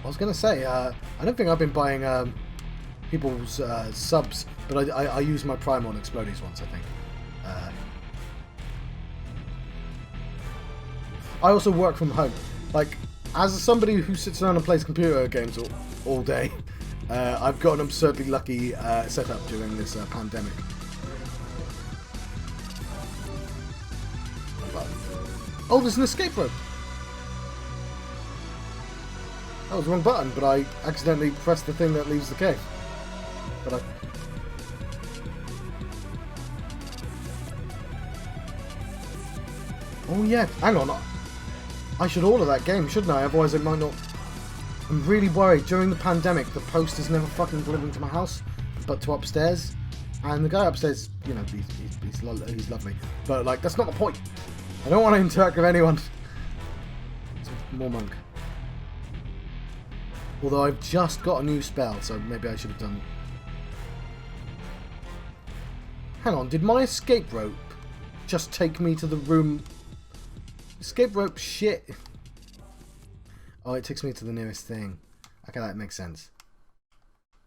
I was going to say, I don't think I've been buying people's subs, but I use my Prime on Explodies once, I think. I also work from home. Like, as somebody who sits around and plays computer games all day, I've got an absurdly lucky setup during this pandemic. Oh, there's an escape rope! That was the wrong button, but I accidentally pressed the thing that leaves the cave. But oh yeah, hang on. I should order that game, shouldn't I? Otherwise it might not... I'm really worried. During the pandemic, the post is never fucking delivering to my house, but to upstairs. And the guy upstairs, you know, he's lovely. But, like, that's not the point. I don't want to interact with anyone. It's more monk. Although I've just got a new spell, so maybe I should have done... Hang on, did my escape rope just take me to the room... Escape rope shit. Oh, it takes me to the nearest thing. Okay, that makes sense.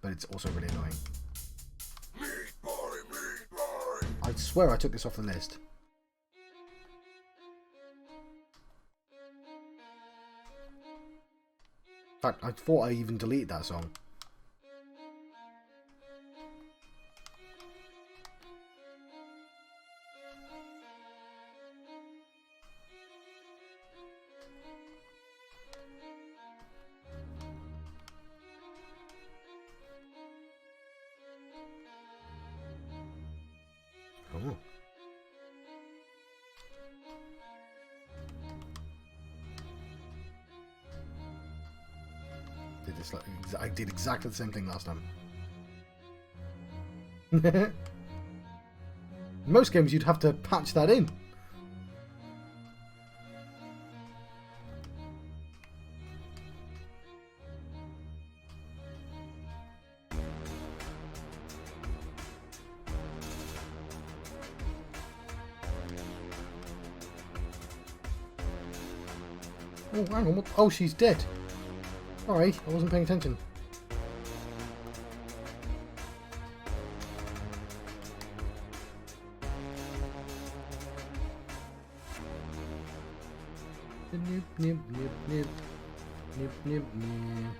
But it's also really annoying. Meat boy. I swear I took this off the list. In fact, I thought I even deleted that song. Cool. I did exactly the same thing last time. In most games you'd have to patch that in. Oh, hang on. What? Oh, she's dead. Sorry, I wasn't paying attention. Nip, nip, nip, nip. Nip, nip, nip.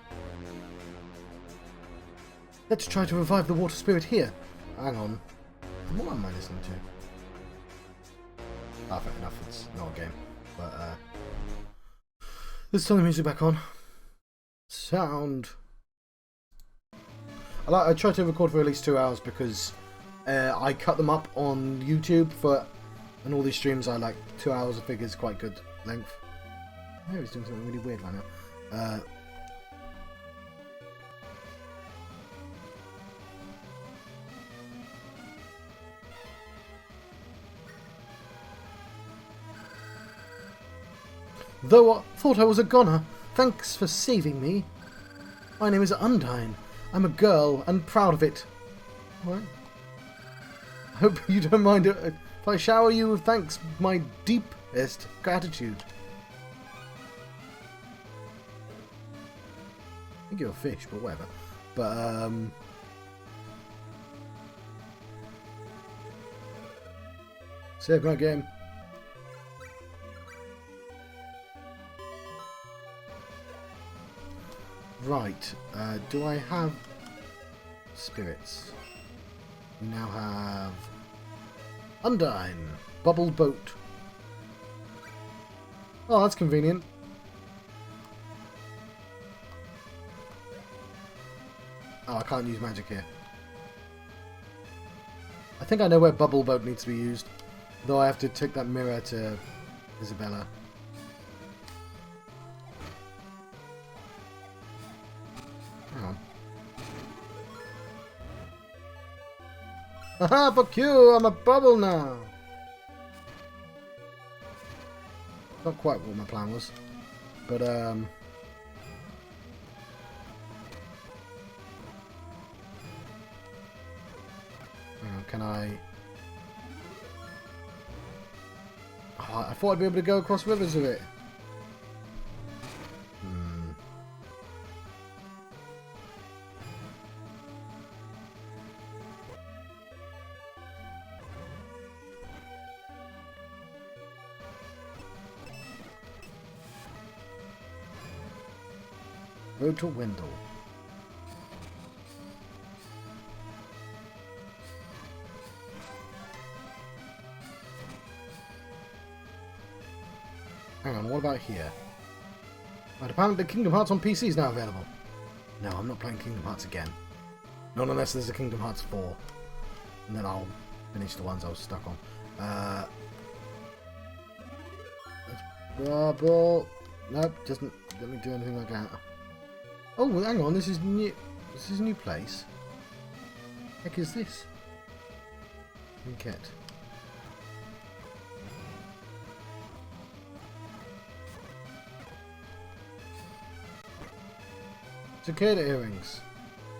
Let's try to revive the water spirit here. Hang on. What am I listening to? Ah, fair enough, it's not a game. But, let's turn the music back on. Sound. I try to record for at least 2 hours because I cut them up on YouTube and all these streams I like 2 hours. I figure is quite good length. I know he's doing something really weird right now. Though I thought I was a goner, thanks for saving me. My name is Undine. I'm a girl and proud of it. What? I hope you don't mind if I shower you with thanks, my deepest gratitude. I think you're a fish, but whatever. But, save my game. Right, do I have spirits? We now have Undine, Bubble Boat. Oh, that's convenient. Oh, I can't use magic here. I think I know where Bubble Boat needs to be used, though I have to take that mirror to Isabella. Hang on. Haha, fuck you! I'm a bubble now! Not quite what my plan was. But, hang on, can I... Oh, I thought I'd be able to go across rivers with it. Road to Wendel. Hang on, what about here? Right, apparently Kingdom Hearts on PC is now available. No, I'm not playing Kingdom Hearts again. Not unless there's a Kingdom Hearts 4. And then I'll finish the ones I was stuck on. Bubble. Nope, doesn't let me do anything like that. Oh, hang on, this is new. This is a new place. What the heck is this? Get. Cicada earrings.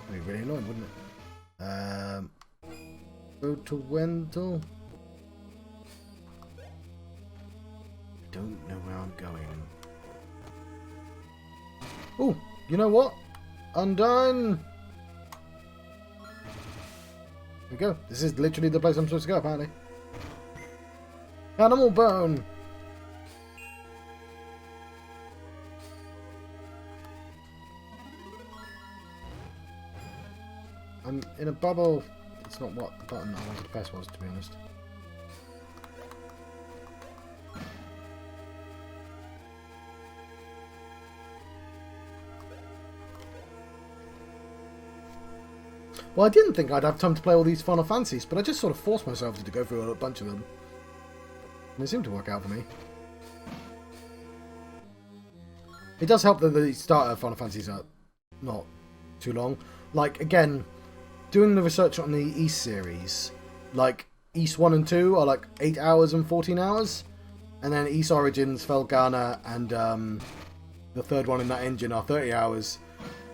That'd be really annoying, wouldn't it? Go to Wendel. I don't know where I'm going. Oh, you know what? Undine. There we go. This is literally the place I'm supposed to go, apparently. Animal bone. I'm in a bubble. It's not what the button I wanted to press was, to be honest. Well, I didn't think I'd have time to play all these Final Fantasies, but I just sort of forced myself to go through a bunch of them. And they seem to work out for me. It does help that the starter Final Fantasies are not too long. Like, again, doing the research on the East series, like, East 1 and 2 are like 8 hours and 14 hours. And then East Origins, Felghana, and the third one in that engine are 30 hours.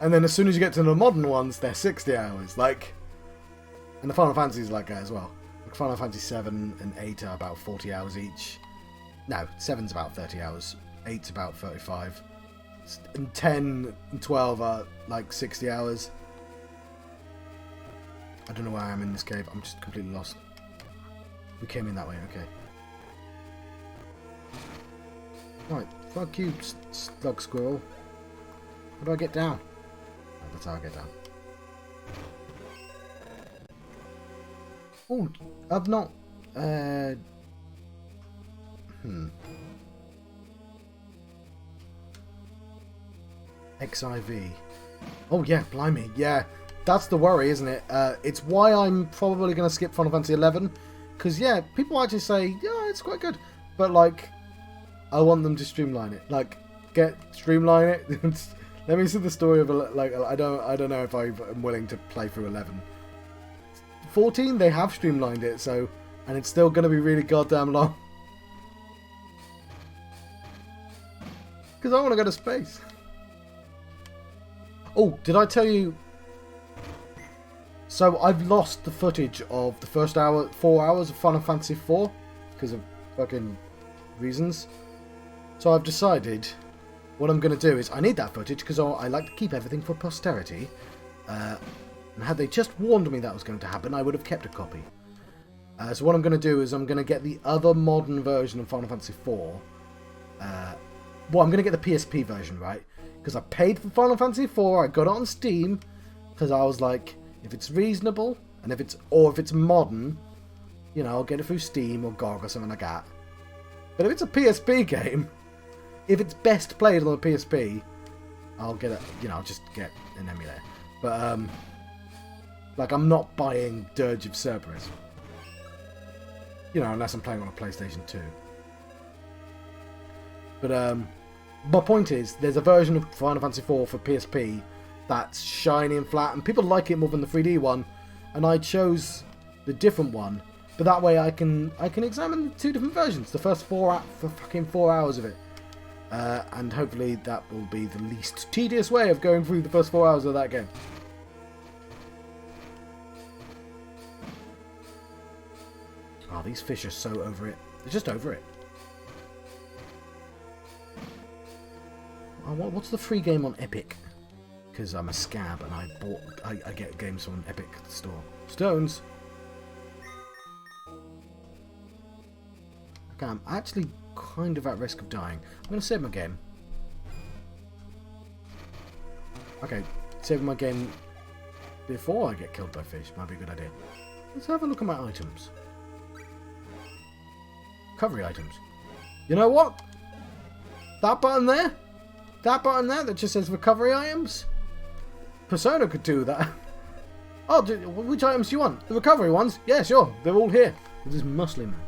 And then as soon as you get to the modern ones, they're 60 hours. Like, and the Final Fantasies like that as well. Like Final Fantasy 7 and 8 are about 40 hours each. No, 7's about 30 hours. 8's about 35. And 10 and 12 are like 60 hours. I don't know where I am in this cave. I'm just completely lost. We came in that way, okay. Right, fuck you, slug squirrel. How do I get down? Oh, that's how I get down. Oh, I've not... XIV. Oh yeah, blimey, yeah. That's the worry, isn't it? It's why I'm probably going to skip Final Fantasy 11. Because, yeah, people actually say, yeah, it's quite good. But, like, I want them to streamline it. Like, streamline it. Let me see the story of, like, I don't know if I'm willing to play through 11. 14, they have streamlined it, so, and it's still going to be really goddamn long. Because I want to go to space. Oh, did I tell you? So I've lost the footage of the first 4 hours of Final Fantasy IV because of fucking reasons. So I've decided what I'm going to do is I need that footage because I like to keep everything for posterity. And had they just warned me that was going to happen, I would have kept a copy. So what I'm going to do is I'm going to get the other modern version of Final Fantasy IV. Well, I'm going to get the PSP version, right? Because I paid for Final Fantasy IV, I got it on Steam, because I was like, if it's reasonable, and if it's modern, you know, I'll get it through Steam or GOG or something like that. But if it's a PSP game, if it's best played on the PSP, I'll get it, you know, I'll just get an emulator. But, like, I'm not buying Dirge of Cerberus. You know, unless I'm playing on a PlayStation 2. But, my point is, there's a version of Final Fantasy IV for PSP that's shiny and flat, and people like it more than the 3D one, and I chose the different one, but that way I can examine the two different versions, the first 4 hours of it, and hopefully that will be the least tedious way of going through the first 4 hours of that game. Oh, these fish are so over it. They're just over it. What's the free game on Epic? Because I'm a scab and I get games from Epic Store. Stones. Okay, I'm actually kind of at risk of dying. I'm going to save my game. Okay, saving my game before I get killed by fish might be a good idea. Let's have a look at my items. Recovery items. You know what? That button there? That button there that just says recovery items? Persona could do that. Oh, which items do you want? The recovery ones? Yeah, sure. They're all here. This is muscly man.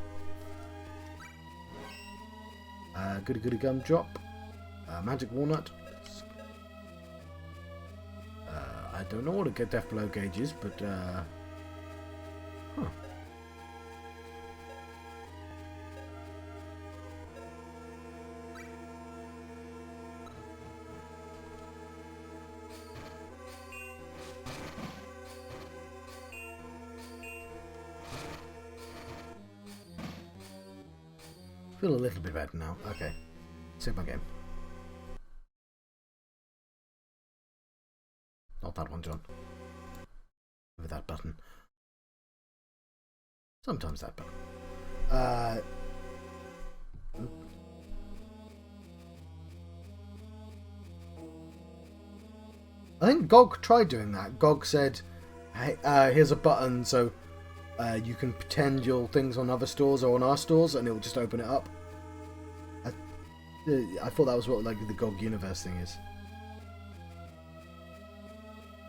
Goody goody gumdrop. Magic walnut. I don't know what a death blow gauge is, but huh. Feel a little bit better now. Okay. Save my game. Not that one, John. With that button. Sometimes that button. I think GOG tried doing that. GOG said, hey, here's a button so you can pretend your things on other stores or on our stores and it will just open it up. I thought that was what like the GOG universe thing is.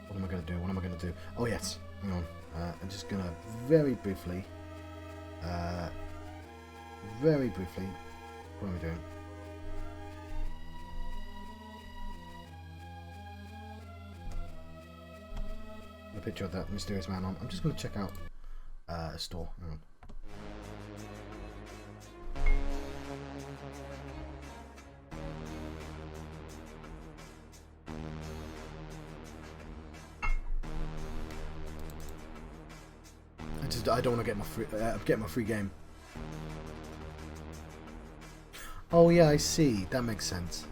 What am I going to do? What am I going to do? Oh yes, hang on. I'm just going to very briefly, what am I doing? A picture of that mysterious man on. I'm just going to check out a store. Hang on. I don't want to get my free game. Oh yeah, I see. That makes sense.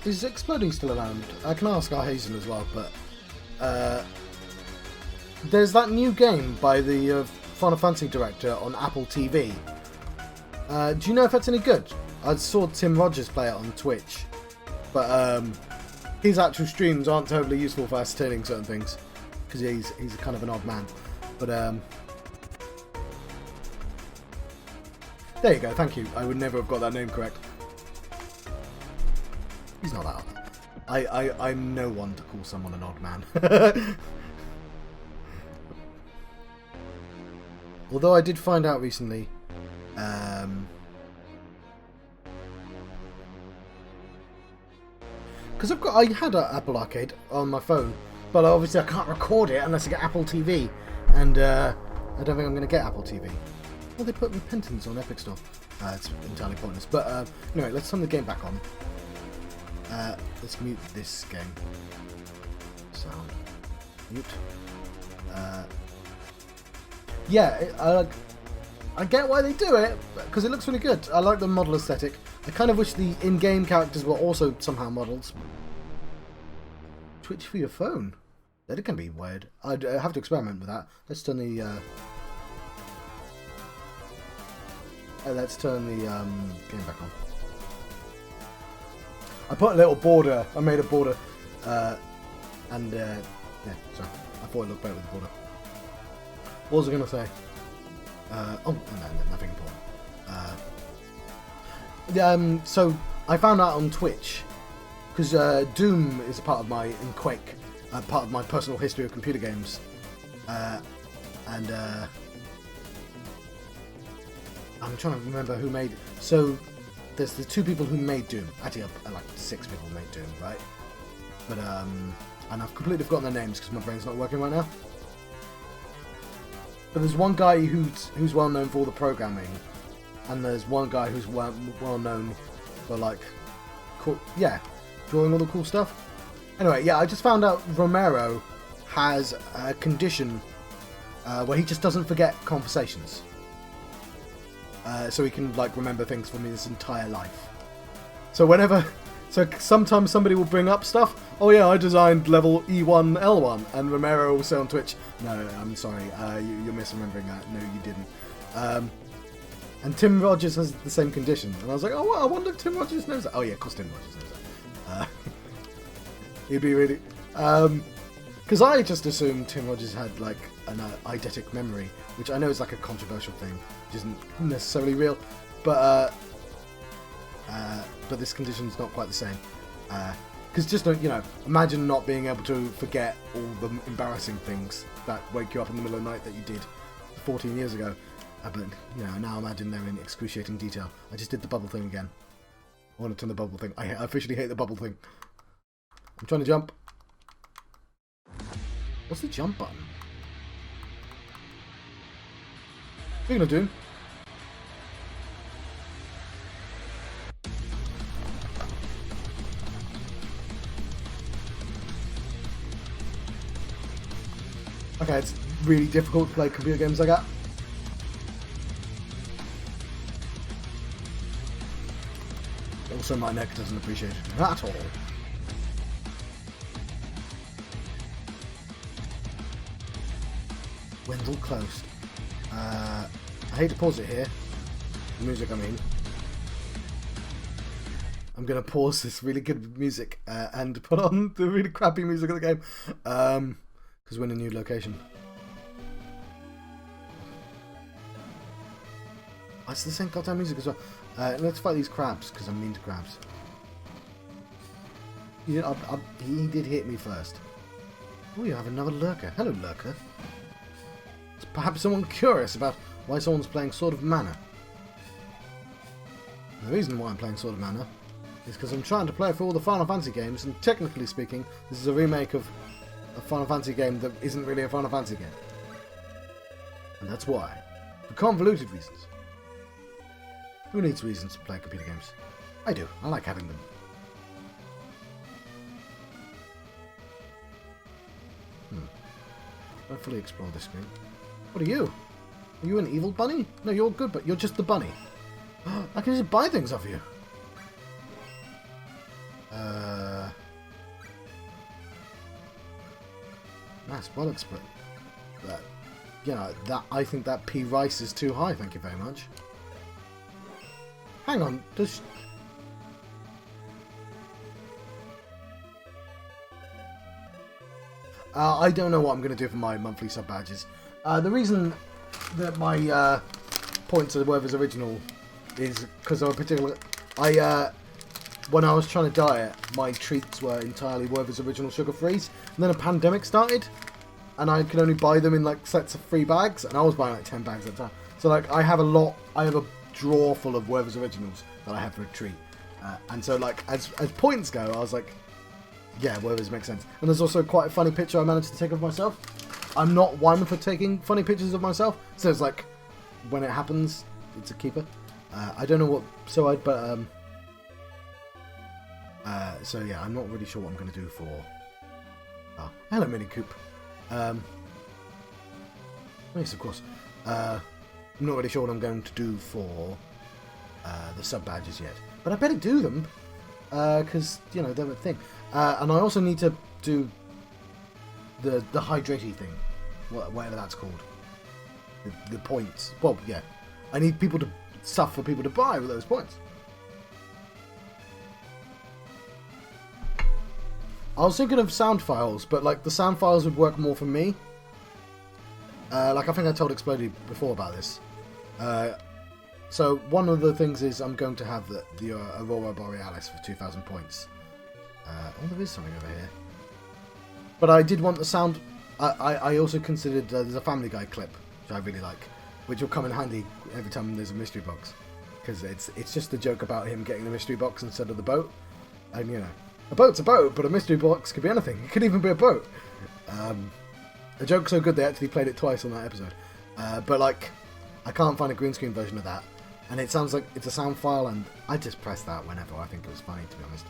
Is Exploding still around? I can ask our Hazen as well, but there's that new game by the Final Fantasy director on Apple TV. Do you know if that's any good? I saw Tim Rogers play it on Twitch, but his actual streams aren't totally useful for ascertaining certain things because he's a kind of an odd man. But there you go. Thank you. I would never have got that name correct. He's not that odd. I'm no one to call someone an odd man. Although I did find out recently, because I had an Apple Arcade on my phone, but obviously I can't record it unless I get Apple TV, and I don't think I'm going to get Apple TV. Well, they put repentance on Epic Store. It's entirely pointless. But anyway, let's turn the game back on. Let's mute this game. Sound. Mute. Yeah, I get why they do it, because it looks really good. I like the model aesthetic. I kind of wish the in-game characters were also somehow models. Twitch for your phone? That can be weird. I'd have to experiment with that. Let's turn the... game back on. I put a little border. I made a border. Yeah, sorry. I thought it looked better with the border. What was I going to say? No, nothing important. So I found out on Twitch, because Doom is a part of my, and Quake, part of my personal history of computer games. I'm trying to remember who made... So, there's the 2 people who made Doom. Actually, like 6 people made Doom, right? But, and I've completely forgotten their names because my brain's not working right now. But there's one guy who's well known for all the programming, and there's one guy who's well known for, like, cool, yeah, drawing all the cool stuff. Anyway, yeah, I just found out Romero has a condition where he just doesn't forget conversations. So he can, like, remember things from his entire life. So sometimes somebody will bring up stuff. Oh yeah, I designed level E1, L1, and Romero will say on Twitch, no, I'm sorry, you're misremembering that. No, you didn't. And Tim Rogers has the same condition. And I was like, oh, well, I wonder if Tim Rogers knows that. Oh yeah, of course Tim Rogers knows that. He'd be really... Because I just assumed Tim Rogers had, like, an eidetic memory, which I know is, like, a controversial thing, which isn't necessarily real, but this condition's not quite the same. Because just, imagine not being able to forget all the embarrassing things that wake you up in the middle of the night that you did 14 years ago. But, now imagine they're in excruciating detail. I just did the bubble thing again. I want to turn the bubble thing. I officially hate the bubble thing. I'm trying to jump. What's the jump button? Speaking of Doom. Okay, it's really difficult to play computer games like that. Also, my neck doesn't appreciate it at all. Wendel closed. I hate to pause it here. The music, I mean. I'm going to pause this really good music and put on the really crappy music of the game. Because we're in a new location. Oh, it's the same goddamn music as well. Let's fight these crabs, because I'm mean to crabs. He did hit me first. Oh, you have another lurker. Hello, lurker. It's perhaps someone curious about why someone's playing Sword of Mana. The reason why I'm playing Sword of Mana is because I'm trying to play for all the Final Fantasy games, and technically speaking, this is a remake of a Final Fantasy game that isn't really a Final Fantasy game. And that's why. For convoluted reasons. Who needs reasons to play computer games? I do. I like having them. Don't fully explore this screen. What are you? Are you an evil bunny? No, you're good, but you're just the bunny. I can just buy things off you. Nice bollocks, but I think that P rice is too high. Thank you very much. Hang on, does... I don't know what I'm going to do for my monthly sub badges. The reason that my points are worth as original is because of a particular... when I was trying to diet, my treats were entirely worth as original sugar-frees. And then a pandemic started, and I could only buy them in like sets of 3 bags, and I was buying like 10 bags at a time. So like I have a drawer full of Werther's Originals that I have for a treat. And so like as points go, I was like, Yeah, whatever makes sense. And there's also quite a funny picture I managed to take of myself. I'm not one for taking funny pictures of myself, so it's like, when it happens, it's a keeper. I don't know what, so yeah, I'm not really sure what I'm going to do for, hello Mini Coop. Yes, of course. I'm not really sure what I'm going to do for the sub badges yet, but I better do them, because, you know, they're a thing. And I also need to do the hydratey thing, whatever that's called. The points. Well, yeah. I need stuff for people to buy with those points. I was thinking of sound files, but like the sound files would work more for me. Like I think I told Exploded before about this. So one of the things is I'm going to have the Aurora Borealis for 2,000 points. Oh, there is something over here. But I did want the sound. I also considered there's a Family Guy clip which I really like, which will come in handy every time there's a mystery box, because it's just a joke about him getting the mystery box instead of the boat. And you know, a boat's a boat, but a mystery box could be anything. It could even be a boat. A joke so good they actually played it twice on that episode. But like, I can't find a green screen version of that, and it sounds like it's a sound file, and I just press that whenever I think it was funny, to be honest.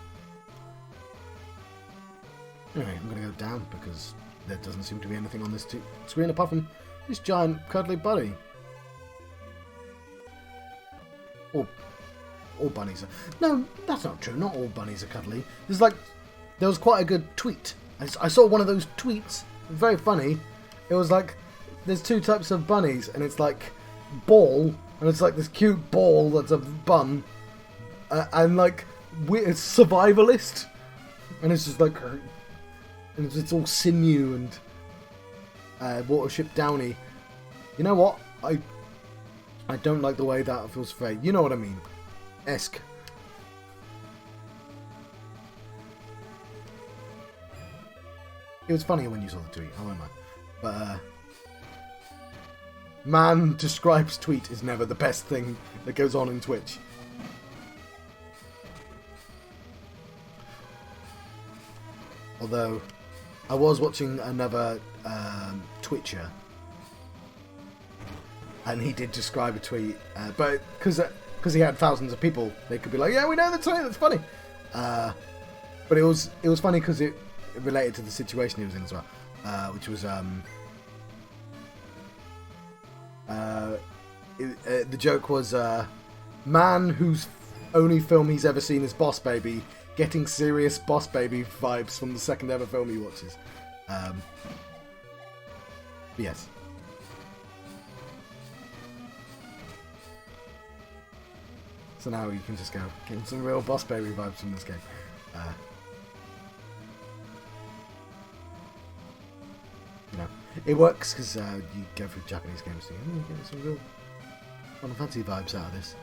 Anyway, I'm going to go down because there doesn't seem to be anything on this screen apart from this giant cuddly bunny. All bunnies are... No, that's not true. Not all bunnies are cuddly. There was quite a good tweet. I saw one of those tweets. Very funny. It was like, there's two types of bunnies, and it's like ball, and it's like this cute ball that's a bun, and like it's survivalist, and it's just like, and it's all sinew and Watership Downy. You know what? I don't like the way that feels fake. You know what I mean? Esque. It was funnier when you saw the tweet, I won't lie. But, man describes tweet is never the best thing that goes on in Twitch. Although, I was watching another Twitcher, and he did describe a tweet, but because he had thousands of people, they could be like, yeah, we know the tweet, that's funny. But it was funny because it related to the situation he was in as well, which was the joke was man whose only film he's ever seen is Boss Baby getting serious Boss Baby vibes from the second ever film he watches. Yes. So now you can just go getting some real Boss Baby vibes from this game. You know, it works because you go through Japanese games and you get some real Final Fantasy vibes out of this.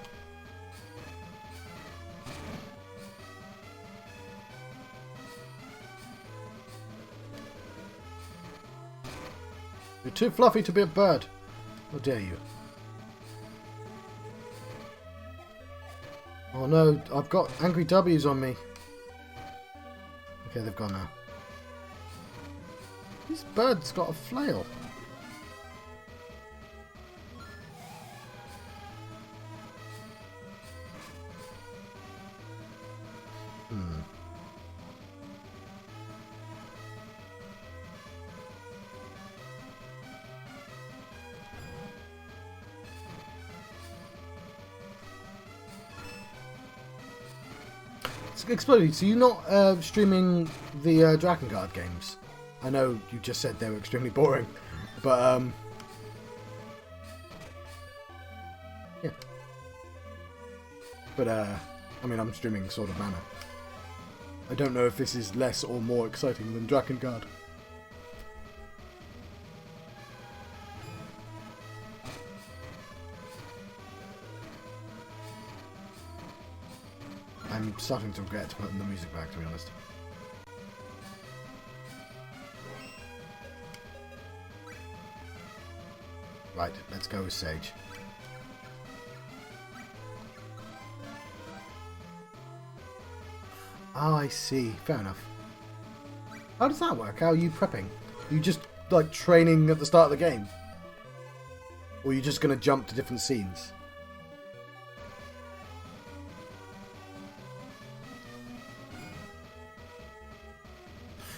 You're too fluffy to be a bird. How dare you? Oh no, I've got angry W's on me. Okay, they've gone now. This bird's got a flail. Exploded, so you're not streaming the Drakengard games? I know you just said they were extremely boring, but yeah. But I mean, I'm streaming Sword of Mana. I don't know if this is less or more exciting than Drakengard. I'm starting to regret putting the music back, to be honest. Right, let's go with Sage. Oh, I see. Fair enough. How does that work? How are you prepping? Are you just like training at the start of the game? Or are you just going to jump to different scenes?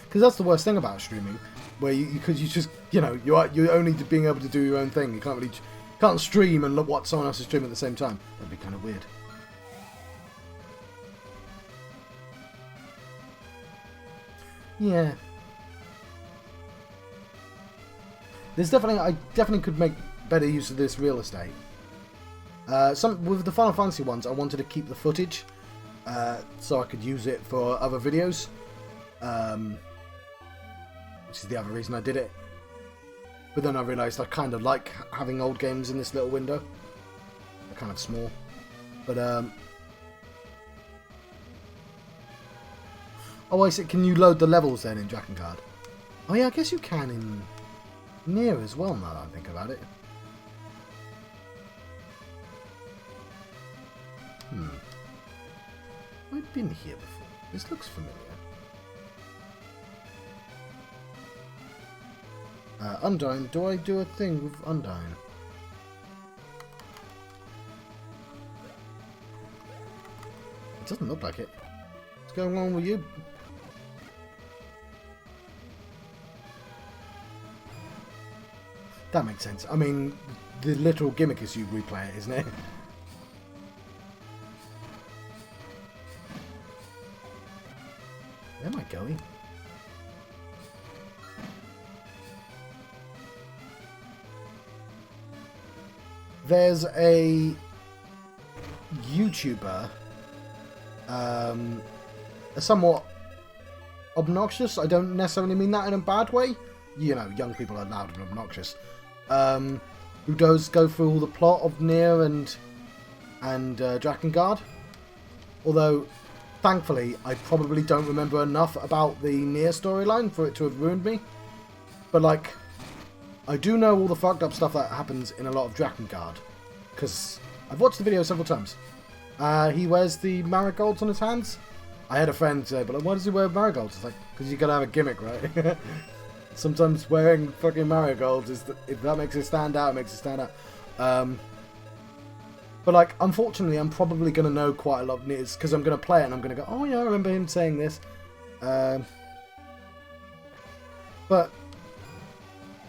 Because that's the worst thing about streaming, where because you just, you know, you're only being able to do your own thing. You can't stream and look what someone else is streaming at the same time. That'd be kind of weird. Yeah. I definitely could make better use of this real estate. With the Final Fantasy ones, I wanted to keep the footage so I could use it for other videos. Which is the other reason I did it. But then I realised I kind of like having old games in this little window. They're kind of small. But, oh, I see. Can you load the levels then in Drakengard? Oh yeah, I guess you can in Nier as well, now that I think about it. I've been here before. This looks familiar. Undyne. Do I do a thing with Undyne? It doesn't look like it. What's going on with you? That makes sense. I mean, the literal gimmick is you replay it, isn't it? Where am I going? There's a YouTuber, a somewhat obnoxious, I don't necessarily mean that in a bad way, you know, young people are loud and obnoxious, who does go through all the plot of Nier and Drakengard, although thankfully I probably don't remember enough about the Nier storyline for it to have ruined me, but like, I do know all the fucked up stuff that happens in a lot of Drakengard, because I've watched the video several times. He wears the marigolds on his hands. I had a friend say, but like, why does he wear marigolds? It's like, because you gotta have a gimmick, right? Sometimes wearing fucking marigolds, if that makes it stand out, it makes it stand out. But like, unfortunately, I'm probably going to know quite a lot of Niers, because I'm going to play it and I'm going to go, oh yeah, I remember him saying this. But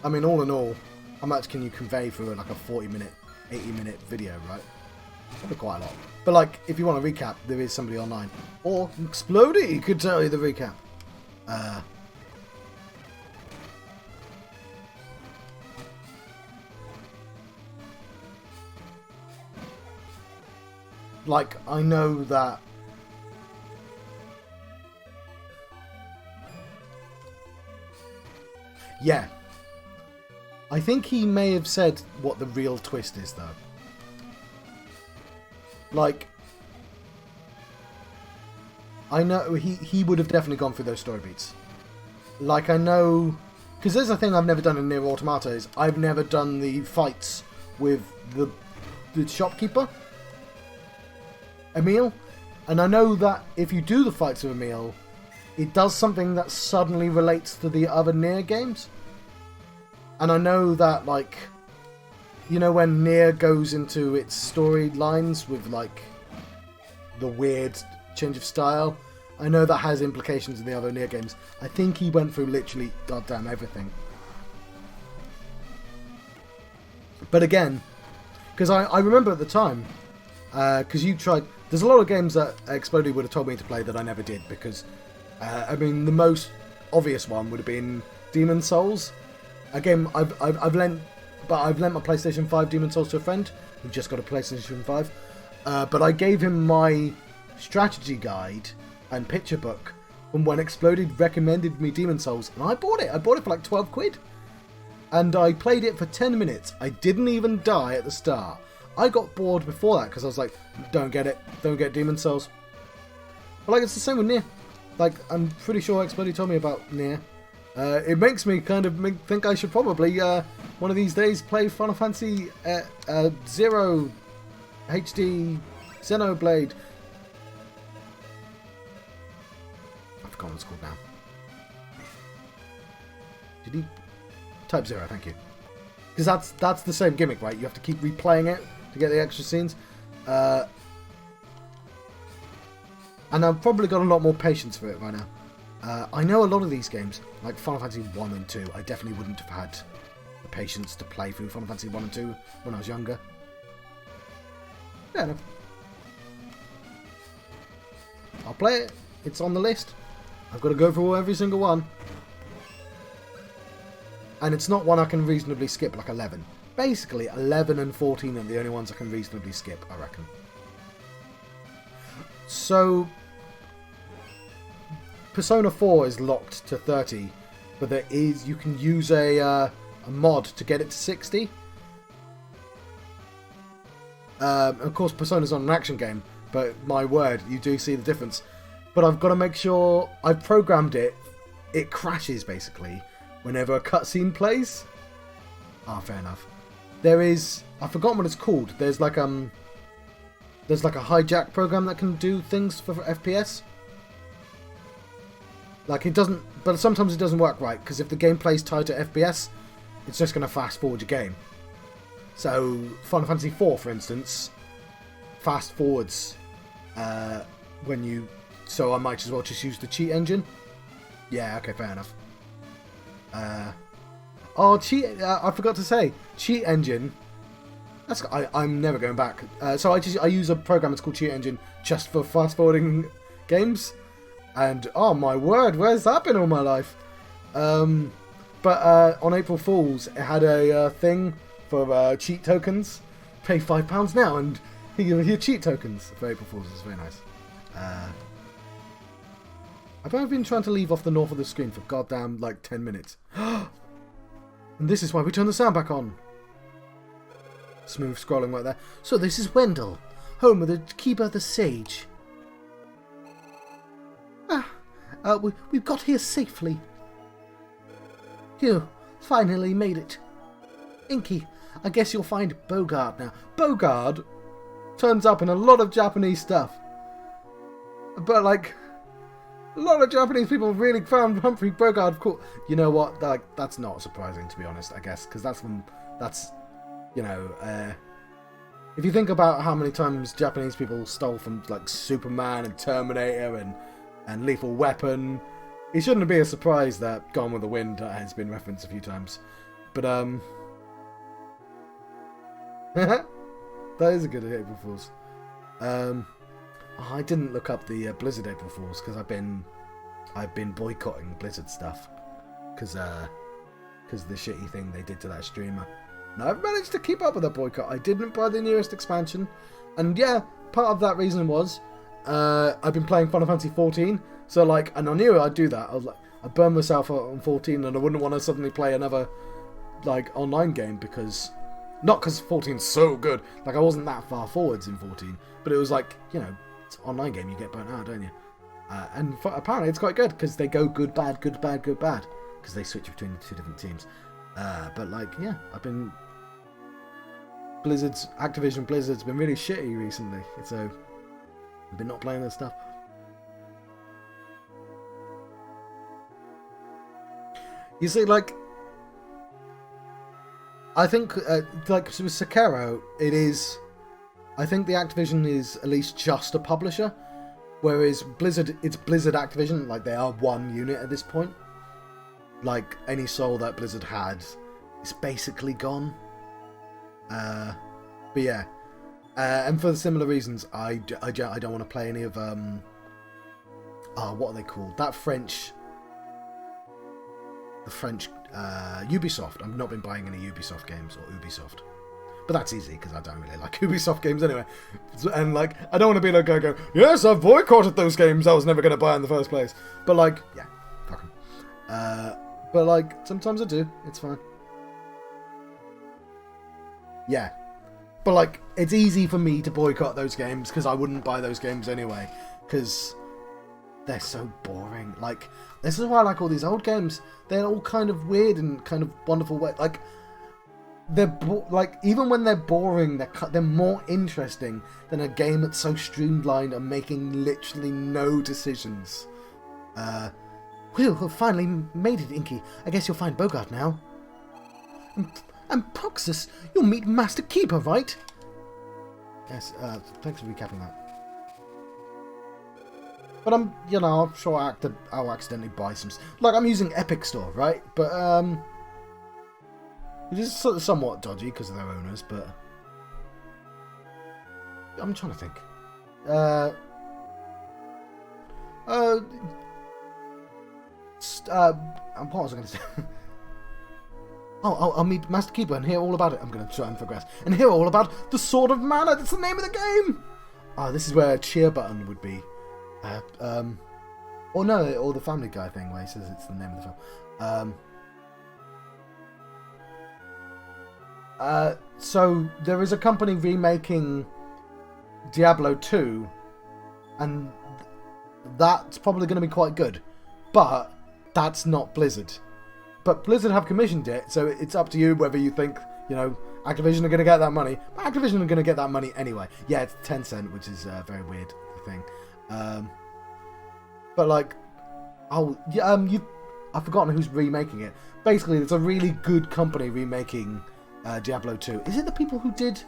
I mean, all in all, how much can you convey through like a 40-minute, 80-minute video, right? Probably quite a lot. But like, if you want a recap, there is somebody online. Or Explodey could tell you the recap. Like, I know that... Yeah. I think he may have said what the real twist is, though. Like, I know he would have definitely gone through those story beats. Like, I know... Because there's a thing I've never done in Nier Automata is I've never done the fights with the shopkeeper, Emil. And I know that if you do the fights with Emil, it does something that suddenly relates to the other Nier games. And I know that, like, you know when Nier goes into its storylines with, like, the weird change of style? I know that has implications in the other Nier games. I think he went through literally goddamn everything. But again, because I remember at the time, because you tried... There's a lot of games that Explodey would have told me to play that I never did, because, I mean, the most obvious one would have been Demon Souls. Again, I've lent my PlayStation 5 Demon Souls to a friend who just got a PlayStation 5. But I gave him my strategy guide and picture book from when Exploded recommended me Demon Souls, and I bought it. I bought it for like 12 quid. And I played it for 10 minutes. I didn't even die at the start. I got bored before that because I was like, don't get it. Don't get Demon Souls. But like, it's the same with Nier. Like, I'm pretty sure Exploded told me about Nier. It makes me kind of think I should probably, one of these days, play Final Fantasy 0 HD Xenoblade. I forgot what it's called now. Did he? Type 0, thank you. Because that's the same gimmick, right? You have to keep replaying it to get the extra scenes. And I've probably got a lot more patience for it right now. I know a lot of these games, like Final Fantasy 1 and 2, I definitely wouldn't have had the patience to play through Final Fantasy 1 and 2 when I was younger. Yeah, no. I'll play it. It's on the list. I've got to go through every single one. And it's not one I can reasonably skip, like 11. Basically, 11 and 14 are the only ones I can reasonably skip, I reckon. So, Persona 4 is locked to 30, but you can use a mod to get it to 60. Of course, Persona's not an action game, but my word, you do see the difference. But I've got to make sure I've programmed it. It crashes, basically, whenever a cutscene plays. Ah, fair enough. There is... I've forgotten what it's called. There's like a hijack program that can do things for FPS. Like, it doesn't... But sometimes it doesn't work right, because if the gameplay's tied to FPS, it's just going to fast forward your game. So, Final Fantasy 4, for instance, fast forwards when you... So I might as well just use the cheat engine. Yeah, okay, fair enough. I forgot to say, cheat engine. I'm never going back. So I use a program that's called Cheat Engine just for fast forwarding games. And oh my word, where's that been all my life? But on April Fool's, it had a thing for cheat tokens. Pay £5 now and you get cheat tokens for April Fool's. It's very nice. I've been trying to leave off the north of the screen for goddamn like 10 minutes. And this is why we turn the sound back on. Smooth scrolling right there. So this is Wendel, home of the Keeper the Sage. We've got here safely. Phew, finally made it. Inky, I guess you'll find Bogard now. Bogard turns up in a lot of Japanese stuff. But like... A lot of Japanese people really found Humphrey Bogart cool. You know what? Like, that's not surprising, to be honest, I guess. Because you know, if you think about how many times Japanese people stole from, like, Superman and Terminator and Lethal Weapon, it shouldn't be a surprise that Gone with the Wind has been referenced a few times. But, that is a good April Fool's. I didn't look up the Blizzard April Fools because I've been boycotting Blizzard stuff because the shitty thing they did to that streamer. And I've managed to keep up with that boycott. I didn't buy the newest expansion, and yeah, part of that reason was I've been playing Final Fantasy 14. So like, and I knew I'd do that. I was like, I burned myself out on 14, and I wouldn't want to suddenly play another like online game because. Not because 14's so good. Like, I wasn't that far forwards in 14, but it was like, you know. It's an online game, you get burnt out, don't you? And apparently it's quite good, because they go good, bad, good, bad, good, bad. Because they switch between the two different teams. But like, yeah, Activision Blizzard's been really shitty recently. So, I've been not playing their stuff. You see, like, I think, like, with Sekiro, it is... I think the Activision is at least just a publisher, whereas Blizzard, it's Blizzard Activision, like they are one unit at this point. Like any soul that Blizzard had is basically gone. But yeah, and for similar reasons, I don't want to play any of what are they called? The French Ubisoft. I've not been buying any Ubisoft games or Ubisoft. But that's easy, because I don't really like Ubisoft games anyway. And, like, I don't want to be like, go, yes, I've boycotted those games I was never going to buy in the first place. But, like, yeah, fuck them. But, like, sometimes I do. It's fine. Yeah. But, like, it's easy for me to boycott those games, because I wouldn't buy those games anyway. Because they're so boring. Like, this is why I like all these old games. They're all kind of weird and kind of wonderful way. Like... They're like, even when they're boring, they're more interesting than a game that's so streamlined and making literally no decisions. We've finally made it, Inky. I guess you'll find Bogart now. And Proxus, you'll meet Master Keeper, right? Yes, thanks for recapping that. But I'm sure I'll accidentally buy some... Like, I'm using Epic Store, right? But, it is somewhat dodgy because of their owners, but... I'm trying to think. What was I going to say? I'll meet Master Keeper and hear all about it. I'm going to try and progress. And hear all about the Sword of Mana. That's the name of the game! This is where a cheer button would be. Or no, or the Family Guy thing where he says it's the name of the film. So there is a company remaking Diablo 2, and that's probably going to be quite good, but that's not Blizzard. But Blizzard have commissioned it, so it's up to you whether you think, Activision are going to get that money. But Activision are going to get that money anyway. Yeah, it's Tencent, which is a very weird thing. But like, I've forgotten who's remaking it. Basically, it's a really good company remaking Diablo 2. Is it the people who did...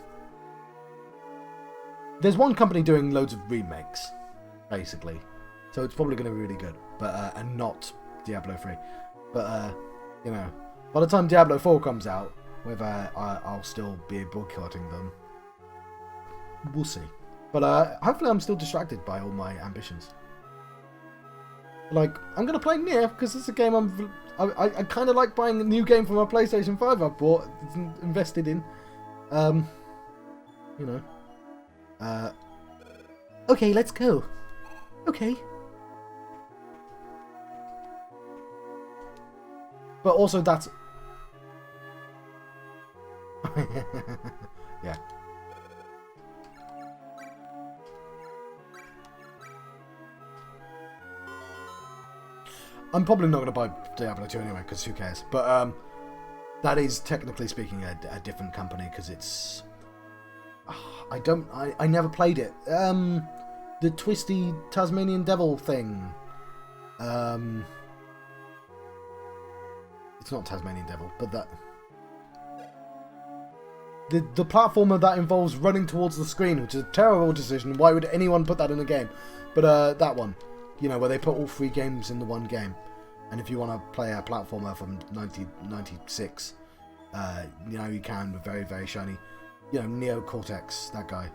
There's one company doing loads of remakes, basically. So it's probably going to be really good, but and not Diablo 3. But, by the time Diablo 4 comes out, whether I'll still be boycotting them, we'll see. But hopefully I'm still distracted by all my ambitions. Like, I'm going to play Nier, because it's a game I kind of like buying a new game for my PlayStation 5 I've bought, invested in. Okay, let's go. Okay. But also that's... yeah. I'm probably not going to buy Diablo 2 anyway, because who cares? But that is, technically speaking, a different company, because it's... I never played it. The twisty Tasmanian Devil thing. It's not Tasmanian Devil, but that... The platformer that involves running towards the screen, which is a terrible decision. Why would anyone put that in a game? But that one. Where they put all 3 games in the one game. And if you want to play a platformer from 1996, you can with very, very shiny, Neo Cortex, that guy.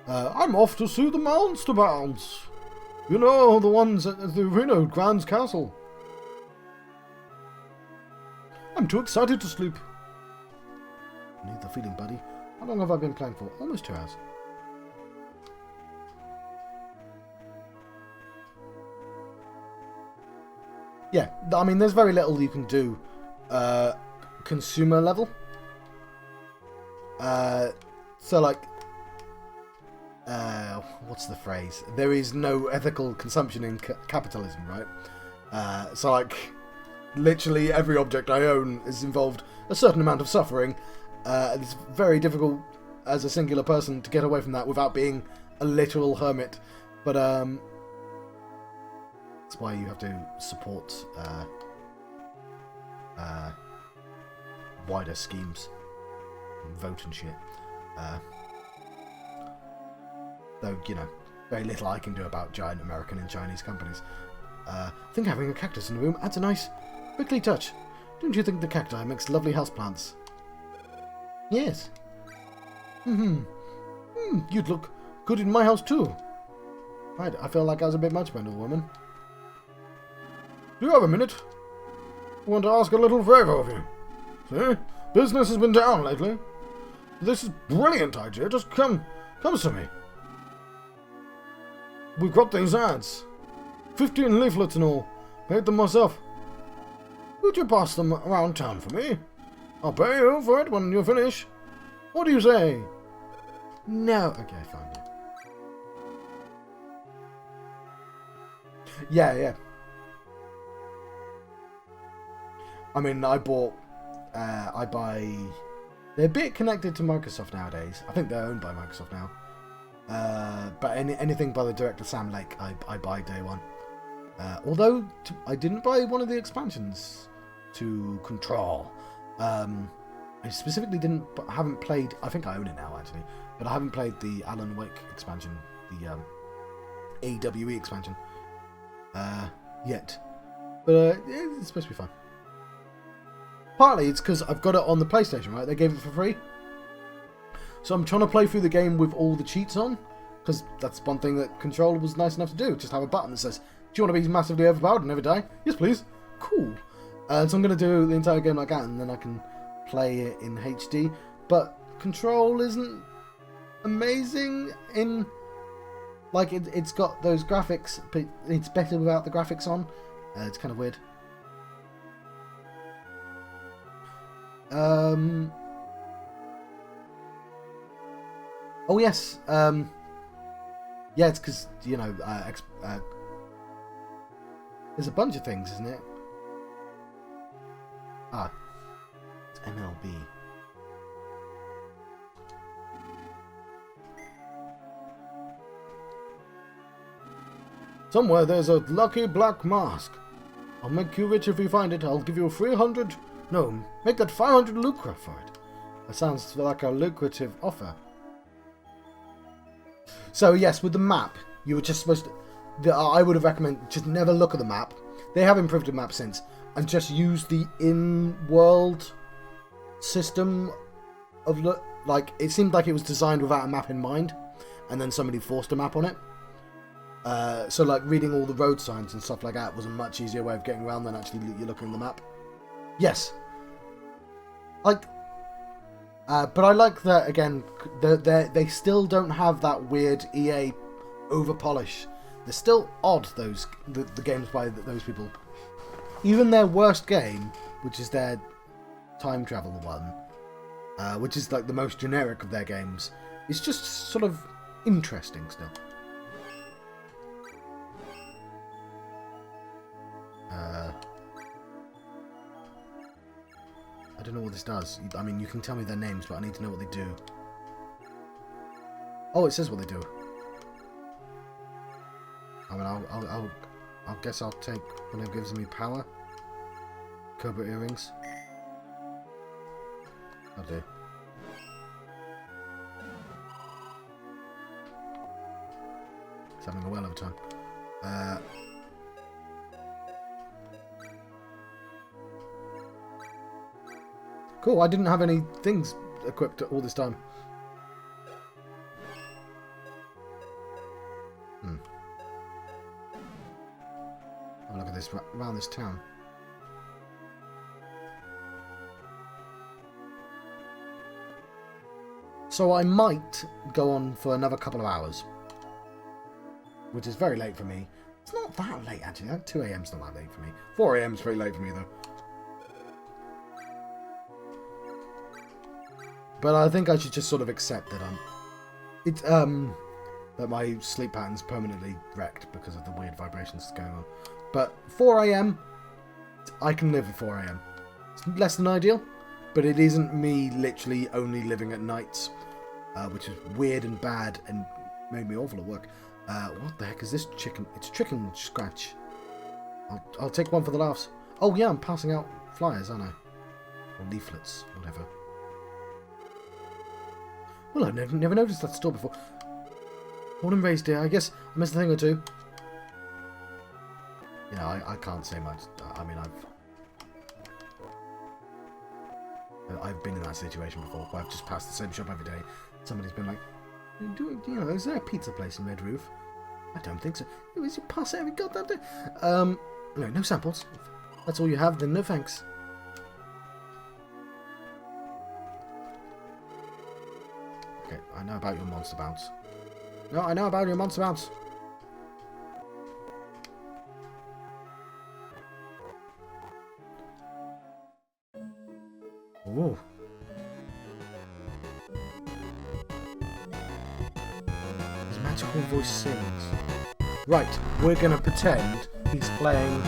I'm off to see the monster bounds. The ones at the Reno Grand's Castle. I'm too excited to sleep. Need the feeling, buddy. How long have I been playing for? Almost 2 hours. Yeah, I mean, there's very little you can do consumer level. So, like, what's the phrase? There is no ethical consumption in capitalism, right? So, like, literally every object I own is involved a certain amount of suffering. It's very difficult as a singular person to get away from that without being a literal hermit. But that's why you have to support wider schemes and vote and shit. Though, very little I can do about giant American and Chinese companies. I think having a cactus in the room adds a nice prickly touch. Don't you think the cacti makes lovely houseplants? Yes. You'd look good in my house too. Right, I feel like I was a bit much, Wendel woman. Do you have a minute? I want to ask a little favour of you. See, business has been down lately. This is a brilliant idea. Just come to me. We've got these ads. 15 leaflets and all. Made them myself. Would you pass them around town for me? I'll pay you for it when you finish. What do you say? No. Okay, fine. Yeah. I mean, I buy... They're a bit connected to Microsoft nowadays. I think they're owned by Microsoft now. But anything by the director Sam Lake, I buy day one. Although I didn't buy one of the expansions to Control. I specifically haven't played. I think I own it now actually, but I haven't played the Alan Wake expansion, the AWE expansion, yet. But it's supposed to be fun. Partly it's because I've got it on the PlayStation, right? They gave it for free. So I'm trying to play through the game with all the cheats on, because that's one thing that Control was nice enough to do. Just have a button that says, do you want to be massively overpowered and never die? Yes, please. Cool. So I'm going to do the entire game like that, and then I can play it in HD. But Control isn't amazing in... Like, it's got those graphics, but it's better without the graphics on. It's kind of weird. Oh yes, yeah, it's because, you know, there's a bunch of things, isn't it? Ah, it's MLB. Somewhere there's a lucky black mask. I'll make you rich if you find it. I'll give you 300... No, make that 500 lucre for it. That sounds like a lucrative offer. So yes, with the map, you were just supposed to... I would have recommended just never look at the map. They have improved the map since. And just use the in-world system of... Like, it seemed like it was designed without a map in mind. And then somebody forced a map on it. So like reading all the road signs and stuff like that was a much easier way of getting around than actually you're looking at the map. Yes. Like... but I like that, again, they still don't have that weird EA over-polish. They're still odd, the games by those people. Even their worst game, which is their time travel one, which is like the most generic of their games, is just sort of interesting still. I don't know what this does. I mean, you can tell me their names, but I need to know what they do. Oh, it says what they do. I mean, I'll guess I'll take whatever gives me power. Cobra earrings. I'll do. It's having a well of a time. Cool, I didn't have any things equipped all this time. Oh, look at this, around this town. So I might go on for another couple of hours. Which is very late for me. It's not that late, actually. 2 AM's not that late for me. 4 AM's very late for me, though. But I think I should just sort of accept that that my sleep pattern's permanently wrecked because of the weird vibrations going on. But 4 AM, I can live at 4 AM. It's less than ideal, but it isn't me literally only living at nights, which is weird and bad and made me awful at work. What the heck is this chicken? It's chicken scratch. I'll take one for the laughs. Oh yeah, I'm passing out flyers, aren't I? Or leaflets, whatever. Well, I've never noticed that store before. Born and raised here. I guess I missed a thing or two. You know, I can't say much. I mean, I've been in that situation before where I've just passed the same shop every day. Somebody's been like, you know, is there a pizza place in Red Roof? I don't think so. You pass it every goddamn day. No samples. If that's all you have, then no thanks. Okay, I know about your monster bounce. No, I know about your monster bounce. Ooh. His magical voice sings. Right, we're gonna pretend he's playing